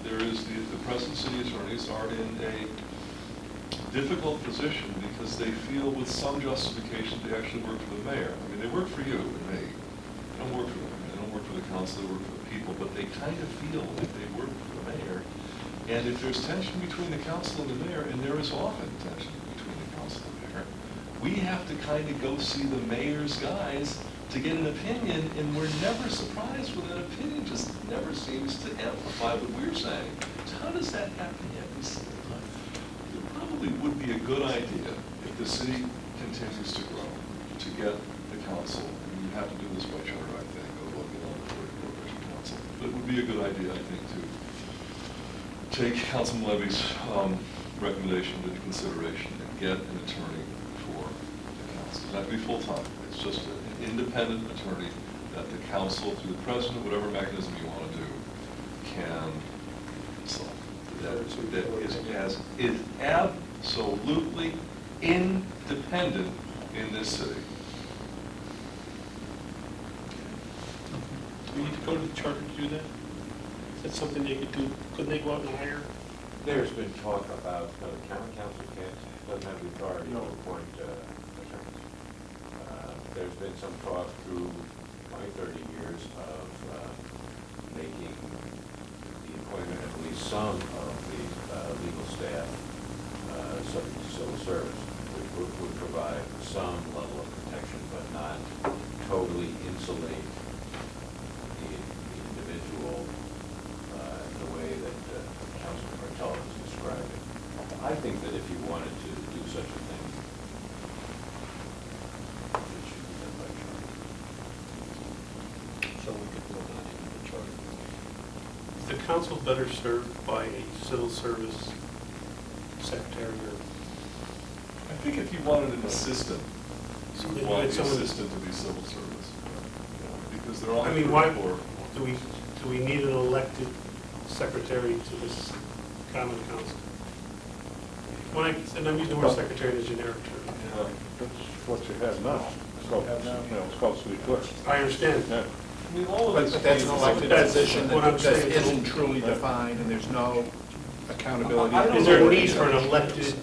J: There is, the present city attorneys are in a difficult position because they feel with some justification they actually work for the mayor. I mean, they work for you and me. They don't work for them. They don't work for the council, they work for the people, but they kind of feel like they work for the mayor. And if there's tension between the council and the mayor, and there is often tension between the council and the mayor, we have to kind of go see the mayor's guys to get an opinion, and we're never surprised when that opinion just never seems to amplify what we're saying. So how does that happen every single time? It probably would be a good idea if the city continues to grow, to get the council, and you have to do this by charter, I think, or look at the corporation council. But it would be a good idea, I think, to take Councilman Levy's recommendation into consideration and get an attorney for the council. It doesn't have to be full-time. It's just an independent attorney that the council, through the president, whatever mechanism you want to do, can select. That is absolutely independent in this city.
G: Do we need to go to the charter to do that? Is that something they could do? Couldn't they go out and hire?
F: There's been talk about, the county council doesn't have the authority to appoint attorneys. There's been some talk through 20, 30 years of making the appointment of at least some of the legal staff subject to civil service, which would provide some level of protection, but not totally insulate the individual in the way that Councilman Martell was describing. I think that if you wanted to do such a thing, it should be done by charter. So we could vote on it in the charter.
G: Is the council better served by a civil service secretary or?
J: I think if you wanted an assistant, you would want the
G: Someone-
J: assistant to be civil service. Because they're all.
G: I mean, why, do we need an elected secretary to this common council? When and I'm using the word secretary in a generic term.
J: Yeah.
D: That's what you have now. It's called, it's called city clerk.
G: I understand.
D: Yeah.
J: I mean, all of these.
A: But that's an
J: cases-
A: elected
G: That's
A: position
G: what I'm
A: that
G: saying.
A: isn't truly defined, and there's no accountability.
J: I don't
G: Is there
J: know
G: a
J: what
G: need for an
J: it is.
G: elected?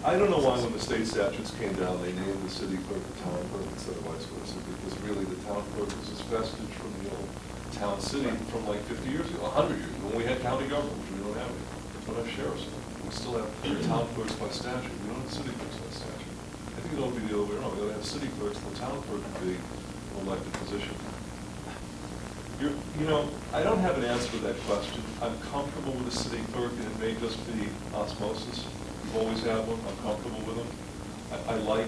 J: I don't know why when the state statutes came down, they named the city clerk the town clerk instead of vice versa, because really the town clerk was this vestige from the old town city from like 50 years ago, 100 years ago, when we had county government, which we don't have anymore. We don't have sheriffs. We still have town clerks by statute. We don't have city clerks by statute. I think it ought to be the other way around. We ought to have city clerks, the town clerk would be an elected position. You know, I don't have an answer to that question. I'm comfortable with the city clerk, and it may just be osmosis. We've always had one. I'm comfortable with them. I like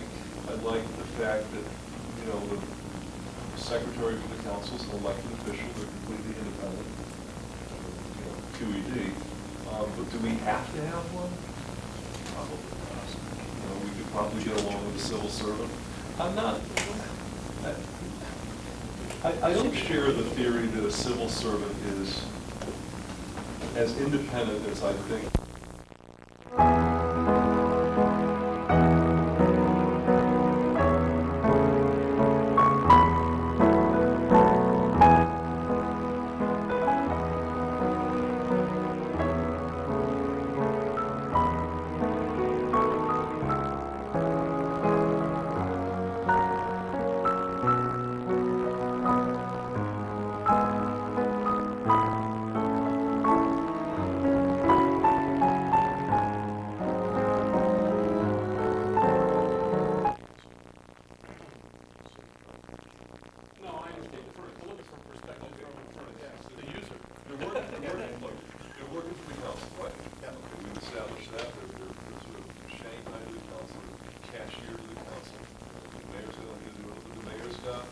J: the fact that, you know, the secretary for the council is an elected official. They're completely independent. You know, QED. But do we have to have one? Probably not. You know, we could probably get along with a civil servant. I'm not. I don't share the theory that a civil servant is as independent as I think.
G: No, I understand. I'm looking from perspective from the user.
J: They're working for the council, right? Okay, we've established that. They're sort of Shanghai to the council, cashier to the council. The mayor's gonna do it, but the mayor's got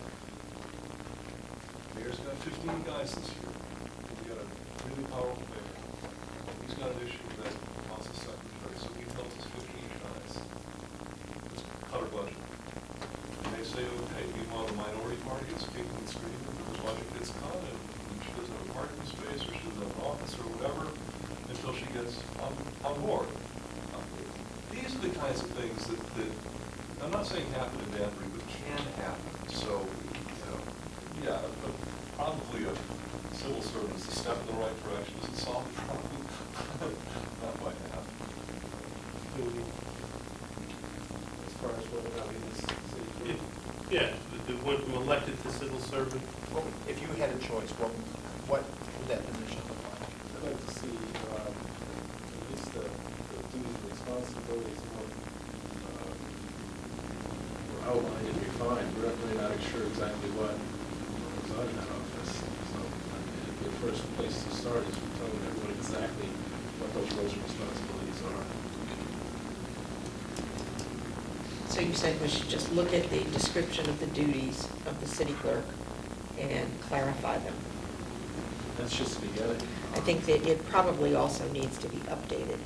J: 15 guys this year. We got a really powerful mayor. He's got an issue with that council secretary, so he tells us 15 guys. Let's cut our budget. And they say, okay, meanwhile, the minority party is kicking and screaming, the budget gets cut, and she doesn't have a parking space, or she doesn't have an office, or whatever, until she gets on board. These are the kinds of things that, I'm not saying happen in Danbury, but can happen. So, yeah, but probably a civil service is a step in the right direction. Does it solve the problem? Not quite half.
K: As far as whether or not he is city clerk.
G: Yeah, what you elected to civil servant.
A: If you had a choice, what would that position look like?
K: I'd like to see at least the duties and responsibilities more outlined and refined. We're not really not sure exactly what goes on in that office. So the first place to start is from telling everyone exactly what those roles and responsibilities are.
E: So you said we should just look at the description of the duties of the city clerk and clarify them.
K: That's just the beginning.
E: I think that it probably also needs to be updated.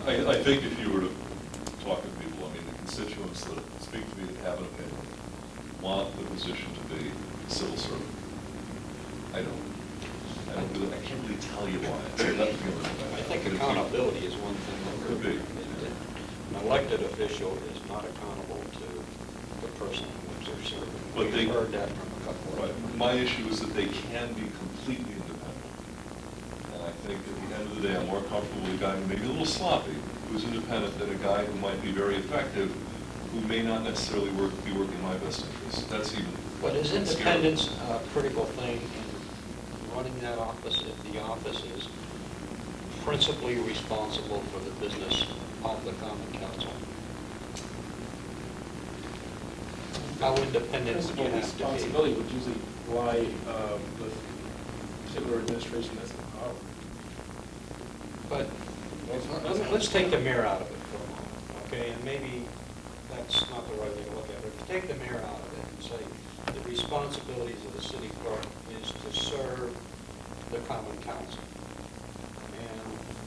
J: I think if you were to talk to people, I mean, the constituents that speak to me that have an opinion want the position to be civil servant. I can't really tell you why.
C: I think accountability is one thing that
J: Could be.
C: An elected official is not accountable to the person in which they're serving.
J: But they-
C: We've heard that from a couple of.
J: Right. My issue is that they can be completely independent. And I think at the end of the day, I'm more comfortable with a guy who may be a little sloppy, who's independent, than a guy who might be very effective, who may not necessarily be working in my best interest. That's even.
C: But is
J: scary.
C: independence a critical thing in running that office if the office is principally responsible for the business of the common council? How independent would you
K: Principal
C: have to be?
K: responsibility would usually lie with particular administration that's in power.
C: But let's take the mayor out of it for a moment, okay? And maybe that's not the right way to look at it. If you take the mayor out of it and say the responsibilities of the city clerk is to serve the common council. And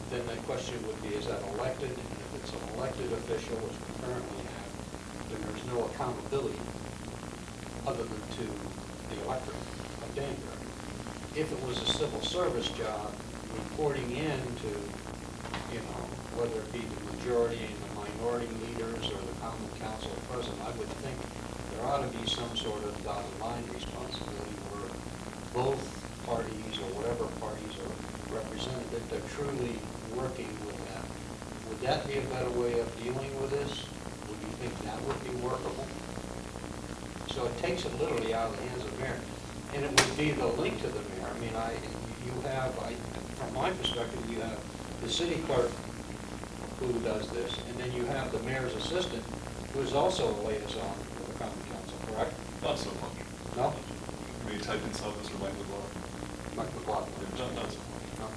C: then the question would be, is that elected? If it's an elected official, which we currently have, then there's no accountability other than to the electorate of Danbury. If it was a civil service job, reporting in to, whether it be the majority and the minority leaders or the common council president, I would think there ought to be some sort of dotted line responsibility where both parties or whatever parties are represented, that they're truly working with that. Would that be a better way of dealing with this? Would you think that would be workable? So it takes it literally out of the hands of the mayor. And it would be the link to the mayor. I mean, from my perspective, you have the city clerk who does this, and then you have the mayor's assistant, who is also a liaison with the common council, correct?
J: Not so much.
C: No?
J: May you type in some, Mr. Mike McLaughlin?
C: Mike McLaughlin.
J: Not so much.
C: No?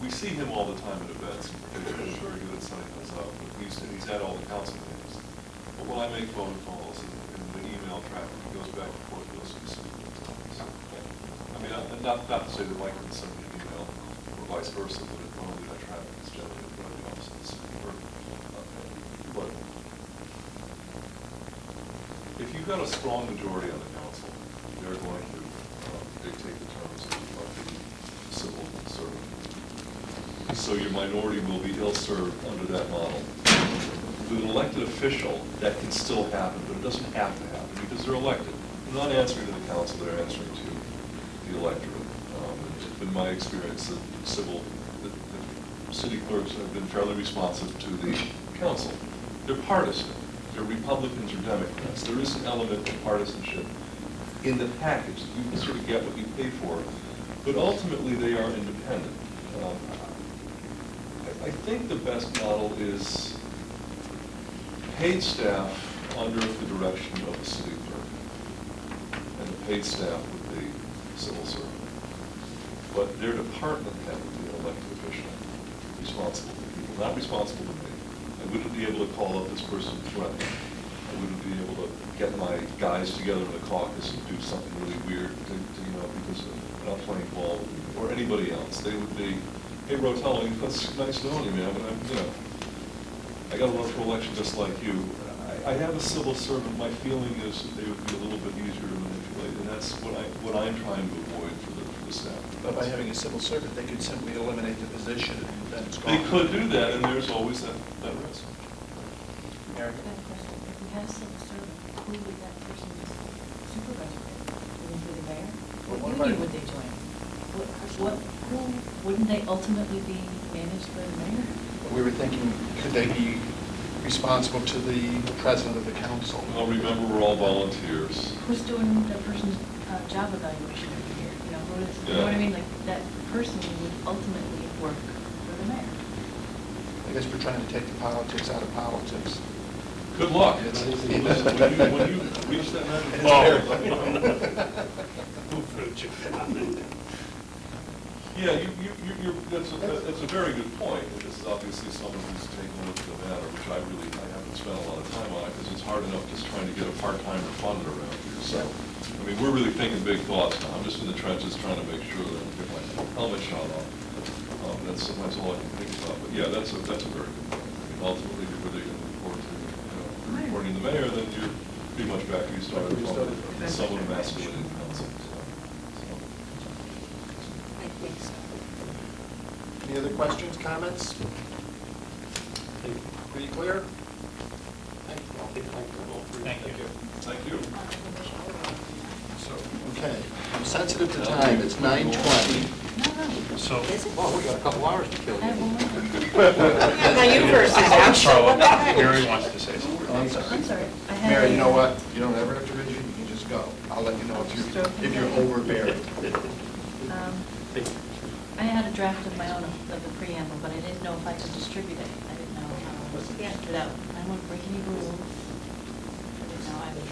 J: We see him all the time at events. He's very good at setting those up. He's at all the council meetings. But when I make phone calls and the email traffic, he goes back and forth, goes to the city. I mean, not to say that Mike can send me an email or vice versa, but normally that traffic is generally in the office of the city clerk. But if you've got a strong majority on the council, they're going to dictate the terms of the civil servant. So your minority will be ill-served under that model. With an elected official, that can still happen, but it doesn't have to happen because they're elected. They're not answering to the council, they're answering to the electorate. It's been my experience that the city clerks have been fairly responsive to the council. They're partisan. They're Republicans or Democrats. There is an element of partisanship in the package. You sort of get what you pay for, but ultimately they are independent. I think the best model is paid staff under the direction of the city clerk, and the paid staff would be civil servant. But their department head would be an elected official, responsible to people, not responsible to me. I wouldn't be able to call up this person threatening. I wouldn't be able to get my guys together in the caucus and do something really weird because I'm not playing ball, or anybody else. They would be, hey, Rotello, that's nice knowing you, man, but I got to run for election just like you. I have a civil servant. My feeling is that they would be a little bit easier to manipulate, and that's what I'm trying to avoid for the the staff.
A: But by having a civil servant, they could simply eliminate the position and then it's gone.
J: They could do that, and there's always that risk.
A: Mary?
I: I have a question. If we have civil servant, who would that person's supervisor be? Would it be the mayor?
A: Well,
I: What
A: what
I: union
A: about-
I: would they join? Wouldn't they ultimately be managed by the mayor?
A: We were thinking, could they be responsible to the president of the council?
J: Well, remember, we're all volunteers.
I: Who's doing that person's job evaluation every year? You know, who is, you know what I mean? Like, that person would ultimately work for the mayor.
A: I guess we're trying to take the politics out of politics.
J: Good luck.
A: It's-
J: When you reach that magic
B: Well-
J: ball. Yeah, that's a very good point, and this is obviously someone who's taking a look at the matter, which I haven't spent a lot of time on it, because it's hard enough just trying to get a part-timer funded around here, so, I mean, we're really thinking big thoughts now, I'm just in the trenches trying to make sure that I get my helmet shot off. That's all I can think about, but yeah, that's a very good point. I mean, ultimately, if you're going to report to, reporting to the mayor, then you're pretty much back where you started, from someone masculine in council, so.
E: I think so.
A: Any other questions, comments? Pretty clear?
B: Thank you.
J: Thank you.
A: So, okay, I'm sensitive to time, it's 9:20.
B: So,
E: Is it?
C: Well, we got a couple hours to kill.
I: I have one more.
E: Now you versus Al.
B: Carla, Mary wants to say something.
A: Oh, I'm sorry.
I: I'm sorry. I had
A: Mary,
I: a-
A: you know what? You don't ever have to raise your, you can just go. I'll let you know if you're overbearing.
I: I had a draft of my own of the preamble, but I didn't know if I could distribute it. I didn't know
E: Yeah.
I: without, I don't want to break any rules. I didn't know I would.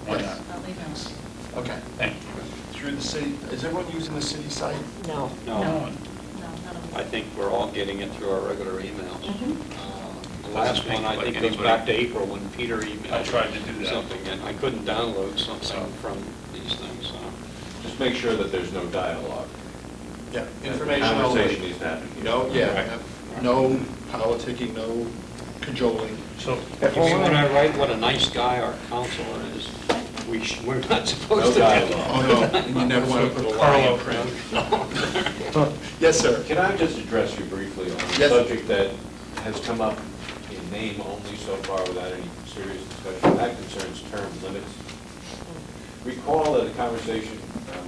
B: Why not?
I: I'll leave it.
A: Okay.
B: Thank you.
A: Through the city, is everyone using the city site?
E: No.
C: No,
I: No, none of
C: I think we're all getting it through our regular emails.
E: Mhm.
C: The last one, I think, goes back to April when Peter emailed.
B: I tried to do that.
C: Something, and I couldn't download something from these things, so.
F: Just make sure that there's no dialogue.
A: Yeah, information only.
F: Conversation needs to happen.
A: No, yeah, no politicking, no cajoling.
B: So,
C: You mean when I write what a nice guy our counselor is, we're not supposed
F: No
C: to do
F: dialogue.
A: Oh, no, and you never want to put a lie in print. Yes, sir.
F: Can I just address you briefly on a
A: Yes.
F: subject that has come up in name only so far without any serious discussion? That concerns term limits. Recall that a conversation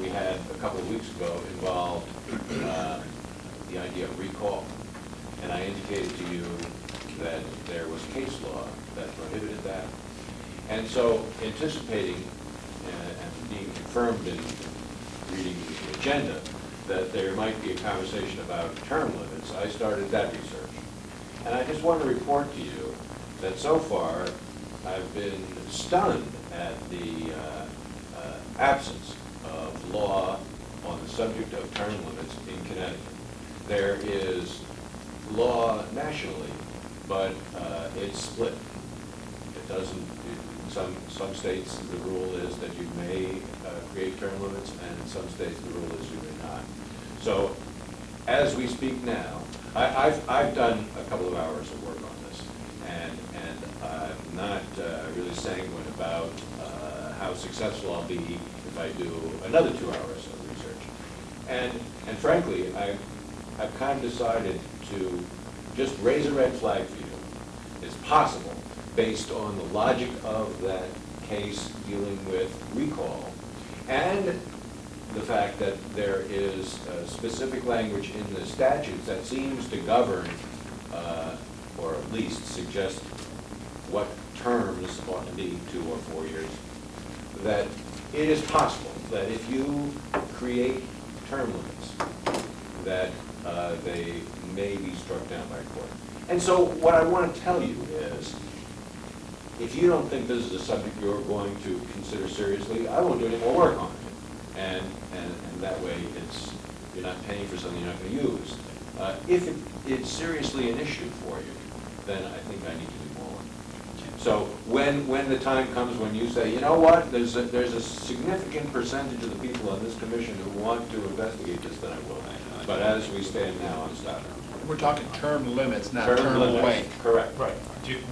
F: we had a couple of weeks ago involved the idea of recall. And I indicated to you that there was case law that prohibited that. And so anticipating and being confirmed in reading the agenda that there might be a conversation about term limits, I started that research. And I just want to report to you that so far I've been stunned at the absence of law on the subject of term limits in Connecticut. There is law nationally, but it's split. It doesn't, some states, the rule is that you may create term limits, and in some states, the rule is you may not. So, as we speak now, I've done a couple of hours of work on this, and I'm not really sanguine about how successful I'll be if I do another 2 hours of research. And frankly, I've kind of decided to just raise a red flag for you. It's possible, based on the logic of that case dealing with recall, and the fact that there is specific language in the statutes that seems to govern, or at least suggest what terms ought to be 2 or 4 years, that it is possible that if you create term limits, that they may be struck down by court. And so what I want to tell you is, if you don't think this is a subject you're going to consider seriously, I won't do any more work on it. And that way, you're not paying for something you're not going to use. If it's seriously an issue for you, then I think I need to do more. So when the time comes when you say, you know what, there's a significant percentage of the people on this commission who want to investigate this, then I will. But as we stand now, I'm stopping.
A: We're talking term limits, not term
F: limits.
A: length.
F: Correct.
B: right,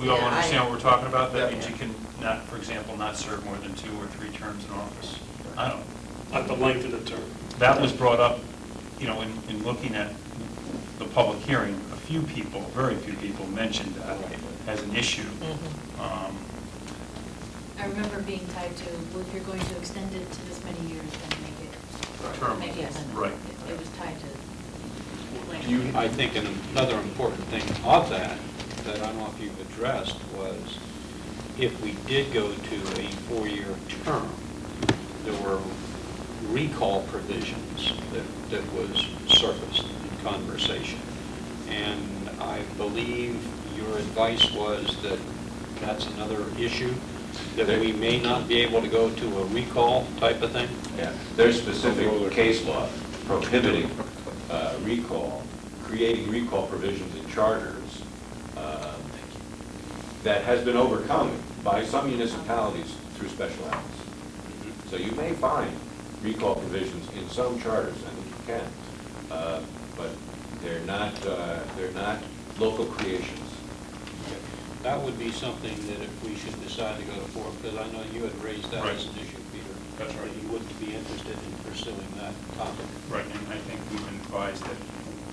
B: we all
E: Yeah,
B: understand what we're talking about? That
A: Yeah.
B: means you can not, for example, not serve more than 2 or 3 terms in office. I don't.
G: at the length of the term.
B: That was brought up, you know, in looking at the public hearing. A few people, very few people mentioned that as an issue. Um,
I: I remember being tied to, well, if you're going to extend it to this many years, then
B: Term.
I: make it.
E: Yes.
B: Right.
I: It was tied to.
C: I think another important thing of that I don't know if you've addressed, was if we did go to a 4-year term, there were recall provisions that was surfaced in conversation. And I believe your advice was that that's another issue, that we may not be able to go to a recall type of thing?
F: Yeah, there's specific case law prohibiting recall, creating recall provisions in charters that has been overcome by some municipalities through special acts. So you may find recall provisions in some charters, I think you can, but they're not local creations.
C: That would be something that if we should decide to go to court, because I know you had raised that as an issue, Peter.
B: That's right.
C: That you wouldn't be interested in pursuing that topic.
B: Right, and I think we've been advised that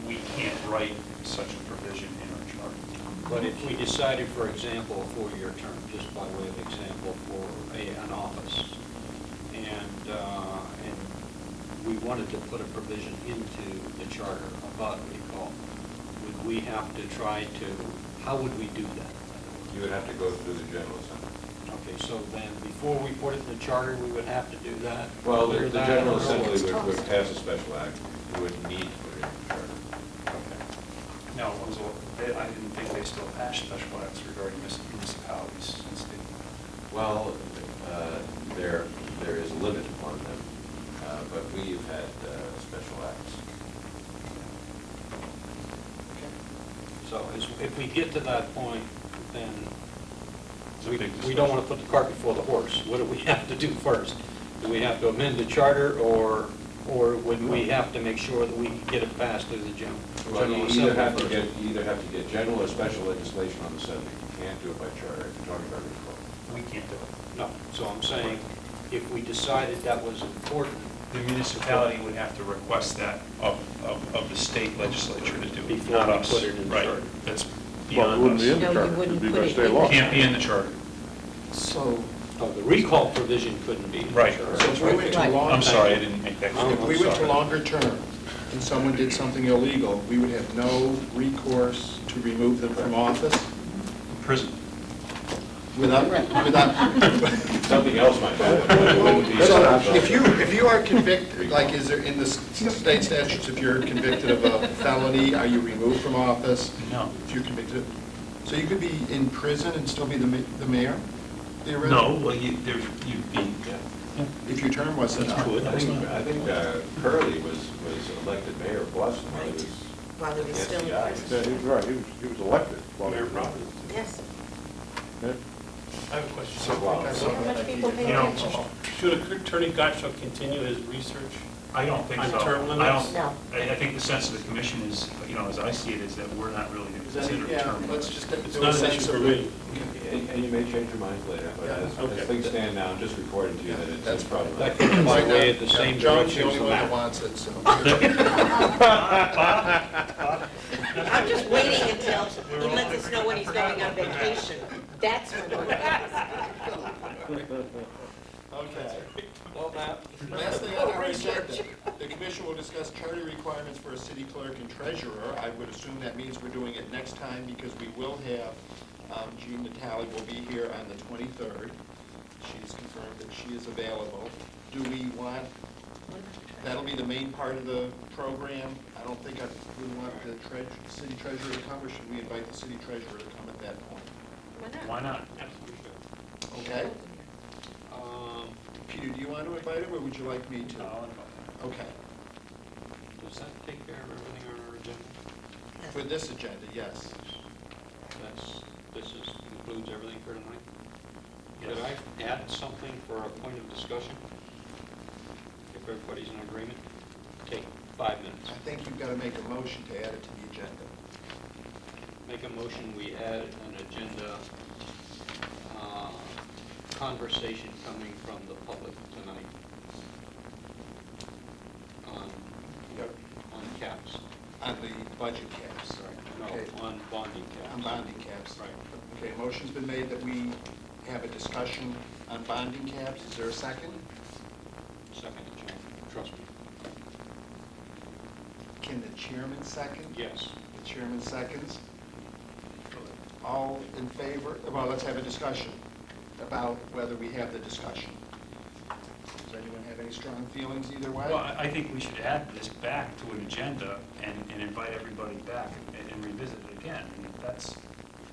B: we can't write such a provision in our charter.
C: But if we decided, for example, a 4-year term, just by way of example, for an office, and we wanted to put a provision into the charter about recall, would we have to try to, how would we do that?
F: You would have to go through the General Assembly.
C: Okay, so then, before we put it in the charter, we would have to do that?
F: Well,
C: Clear
F: the
C: that
F: General
C: up?
F: Assembly would pass a special act, you would need to put it in the charter.
C: Okay.
B: Now, I didn't think they still passed special acts regarding municipalities since they.
F: Well, there is a limit on them, but we've had special acts.
C: So if we get to that point, then
B: It's a big
C: we don't want to put the cart before the horse. What do we have to do first? Do we have to amend the charter, or would we have to make sure that we can get it passed through the General
F: Well, you
C: Assembly
F: either
C: first?
F: have to get general or special legislation on the subject. You can't do it by charter if you're talking about recall.
B: We can't do it.
C: No, so I'm saying, if we decided that was important,
B: The municipality would have to request that of the state legislature to do it,
C: Before
B: not
C: we
B: us.
C: put it in the
B: Right,
C: charter.
B: that's
D: Well, it
B: beyond
D: wouldn't be in
B: us.
D: the
E: No, you
D: charter,
E: wouldn't
D: it'd be
E: put
D: by
E: it
D: state
E: in.
D: law.
B: Can't be in the charter.
A: So,
C: the recall provision couldn't be in the
B: Right.
C: charter.
A: so if we went to
E: Right.
A: long.
B: I'm sorry, I didn't make that clear.
A: If we went to
B: Sorry.
A: longer term and someone did something illegal, we would have no recourse to remove them from office
B: Prison.
A: without.
F: Something else might happen. It wouldn't be-
A: So if you are convicted, like is there in the state statutes, if you're convicted of a felony, are you removed from office?
B: No.
A: If you're convicted, so you could be in prison and still be the mayor? theoretically?
B: No, well, you'd be,
A: If your term wasn't up.
F: I think Curley was elected mayor of Boston while he was.
E: While he was still in
F: Yeah,
E: prison.
D: Yeah, he was right, he was elected. while he
G: Mayor
D: was-
G: Providence.
E: Yes.
D: Yeah.
G: I have a question.
A: So,
F: Wow.
E: How much people pay
B: you know,
E: attention?
G: Should Attorney Gottschalk continue his research?
B: I don't think
G: On
B: so.
G: term
B: I
G: limits?
B: don't-
E: No.
B: I think the sense of the commission is, you know, as I see it, is that we're not really going to consider
A: Yeah,
B: term
A: let's
B: limits.
A: just
G: It's
A: do a
G: not an
A: sense
G: issue for
A: of.
G: me.
F: And you may change your minds later, but
G: Okay.
F: as things stand now, I'm just reporting to you that
A: That's
F: it's probably.
C: That could by way of the
A: Yeah,
C: same
A: John's the
C: direction as
A: only
C: the
A: one that
C: map.
A: wants it, so.
E: I'm just waiting until he lets us know when he's going on vacation. That's when we're.
A: Okay.
C: Well, Matt,
A: Last thing on our agenda, the commission will discuss charter requirements for a city clerk and treasurer. I would assume that means we're doing it next time because we will have, Jean Natali will be here on the 23rd. She's confirmed that she is available. Do we want, that'll be the main part of the program. I don't think we want the city treasurer to come, or should we invite the city treasurer to come at that point?
B: Why not?
A: Okay?
C: um,
A: Peter, do you want to invite him, or would you like me to?
B: I'll invite
A: Okay.
C: does that take care of everything on our agenda?
A: For this agenda, yes.
C: This includes everything for tonight?
B: Yes.
C: Could I add something for a point of discussion? If everybody's in agreement? Take 5 minutes.
A: I think you've got to make a motion to add it to the agenda.
C: Make a motion, we add an agenda conversation coming from the public tonight.
A: budget caps. Okay.
C: No, on bonding caps.
A: On bonding caps.
C: Right.
A: Okay, motion's been made that we have a discussion on bonding caps. Is there a second?
C: Second, John, trust me.
A: Can the chairman second?
C: Yes.
A: The chairman seconds. All in favor? Well, let's have a discussion about whether we have the discussion. Does anyone have any strong feelings either way?
B: Well, I think we should add this back to an agenda and invite everybody back and revisit it again. I mean,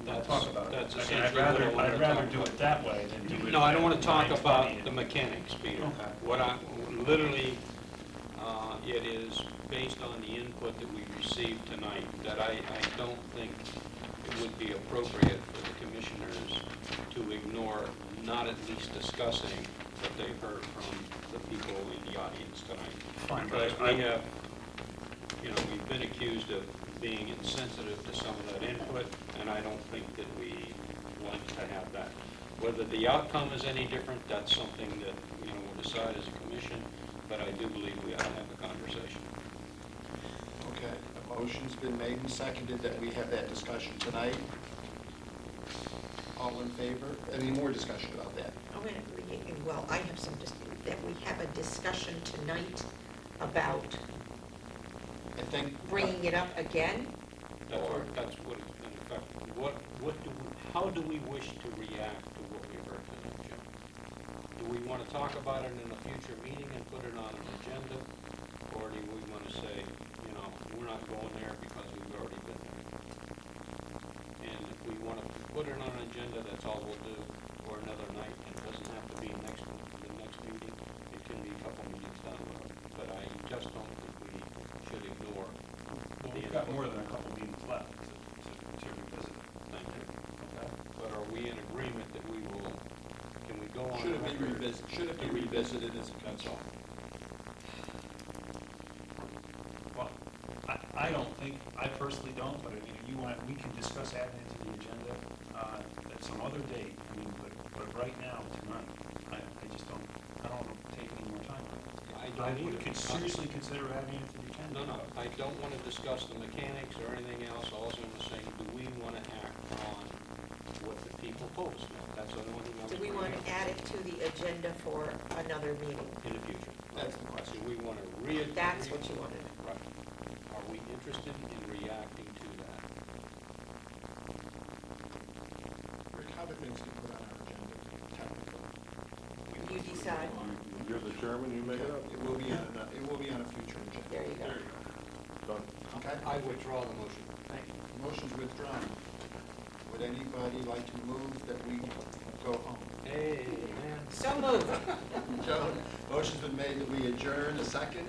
B: we'll talk about it.
C: That's
B: I mean,
C: essentially what I wanted
B: I'd
C: to
B: rather
C: talk
B: do
C: about.
B: it that way than do it.
C: No, I don't want
B: at
C: to talk
B: 9:20
C: about
B: and-
C: the mechanics, Peter.
B: Okay.
C: What I, literally, it is based on the input that we received tonight, that I don't think it would be appropriate for the commissioners to ignore, not at least discussing what they've heard from the people in the audience tonight.
B: Fine, but
C: Because we have, we've been accused of being insensitive to some of that input, and I don't think that we want to have that. Whether the outcome is any different, that's something that, we'll decide as a commission, but I do believe we ought to have a conversation.
A: Okay, a motion's been made and seconded that we have that discussion tonight. All in favor? Any more discussion about that?
E: Oh, wait, well, I have some, that we have a discussion tonight about
A: I think.
E: bringing it up again?
C: That's what it's going to affect. How do we wish to react to what we heard tonight, Jim? Do we want to talk about it in a future meeting and put it on an agenda? Or do we want to say, we're not going there because we've already been there? And if we want to put it on an agenda, that's all we'll do, or another night. It doesn't have to be the next meeting. It can be a couple meetings down the road. But I just don't think we should ignore
B: Well,
C: the
B: we've got
C: input.
B: more than a couple meetings left to revisit it.
C: Thank you.
B: Okay?
C: But are we in agreement that we will, can we go on?
A: Should it be
C: record?
A: revisited, should it be revisited as a council?
B: Well, I don't think, I personally don't, but I mean, if you want, we can discuss adding it to the agenda at some other date. I mean, but right now, tonight, I just don't, I don't want to take any more time.
C: I
B: I
C: don't
B: would
C: either.
B: seriously consider adding it to the agenda.
C: No, I don't want to discuss the mechanics or anything else. All I'm saying, do we want to act on what the people told us? That's the only thing I was
E: Do we want to add it to the agenda for another meeting?
C: in the future.
A: That's the question.
C: Do we want to
E: That's what you wanted.
C: Right. Are we interested in reacting to that?
A: Rick, how did things get put on our agenda technically?
E: You decide.
D: You're the chairman, you make it up.
A: It will be on a future agenda.
E: There you go.
D: Done.
A: Okay?
C: I withdraw the motion.
A: Thank you. Motion's withdrawn. Would anybody like to move that we go home?
C: Hey, man.
E: So moved.
A: Joe, motion's been made that we adjourn. A second?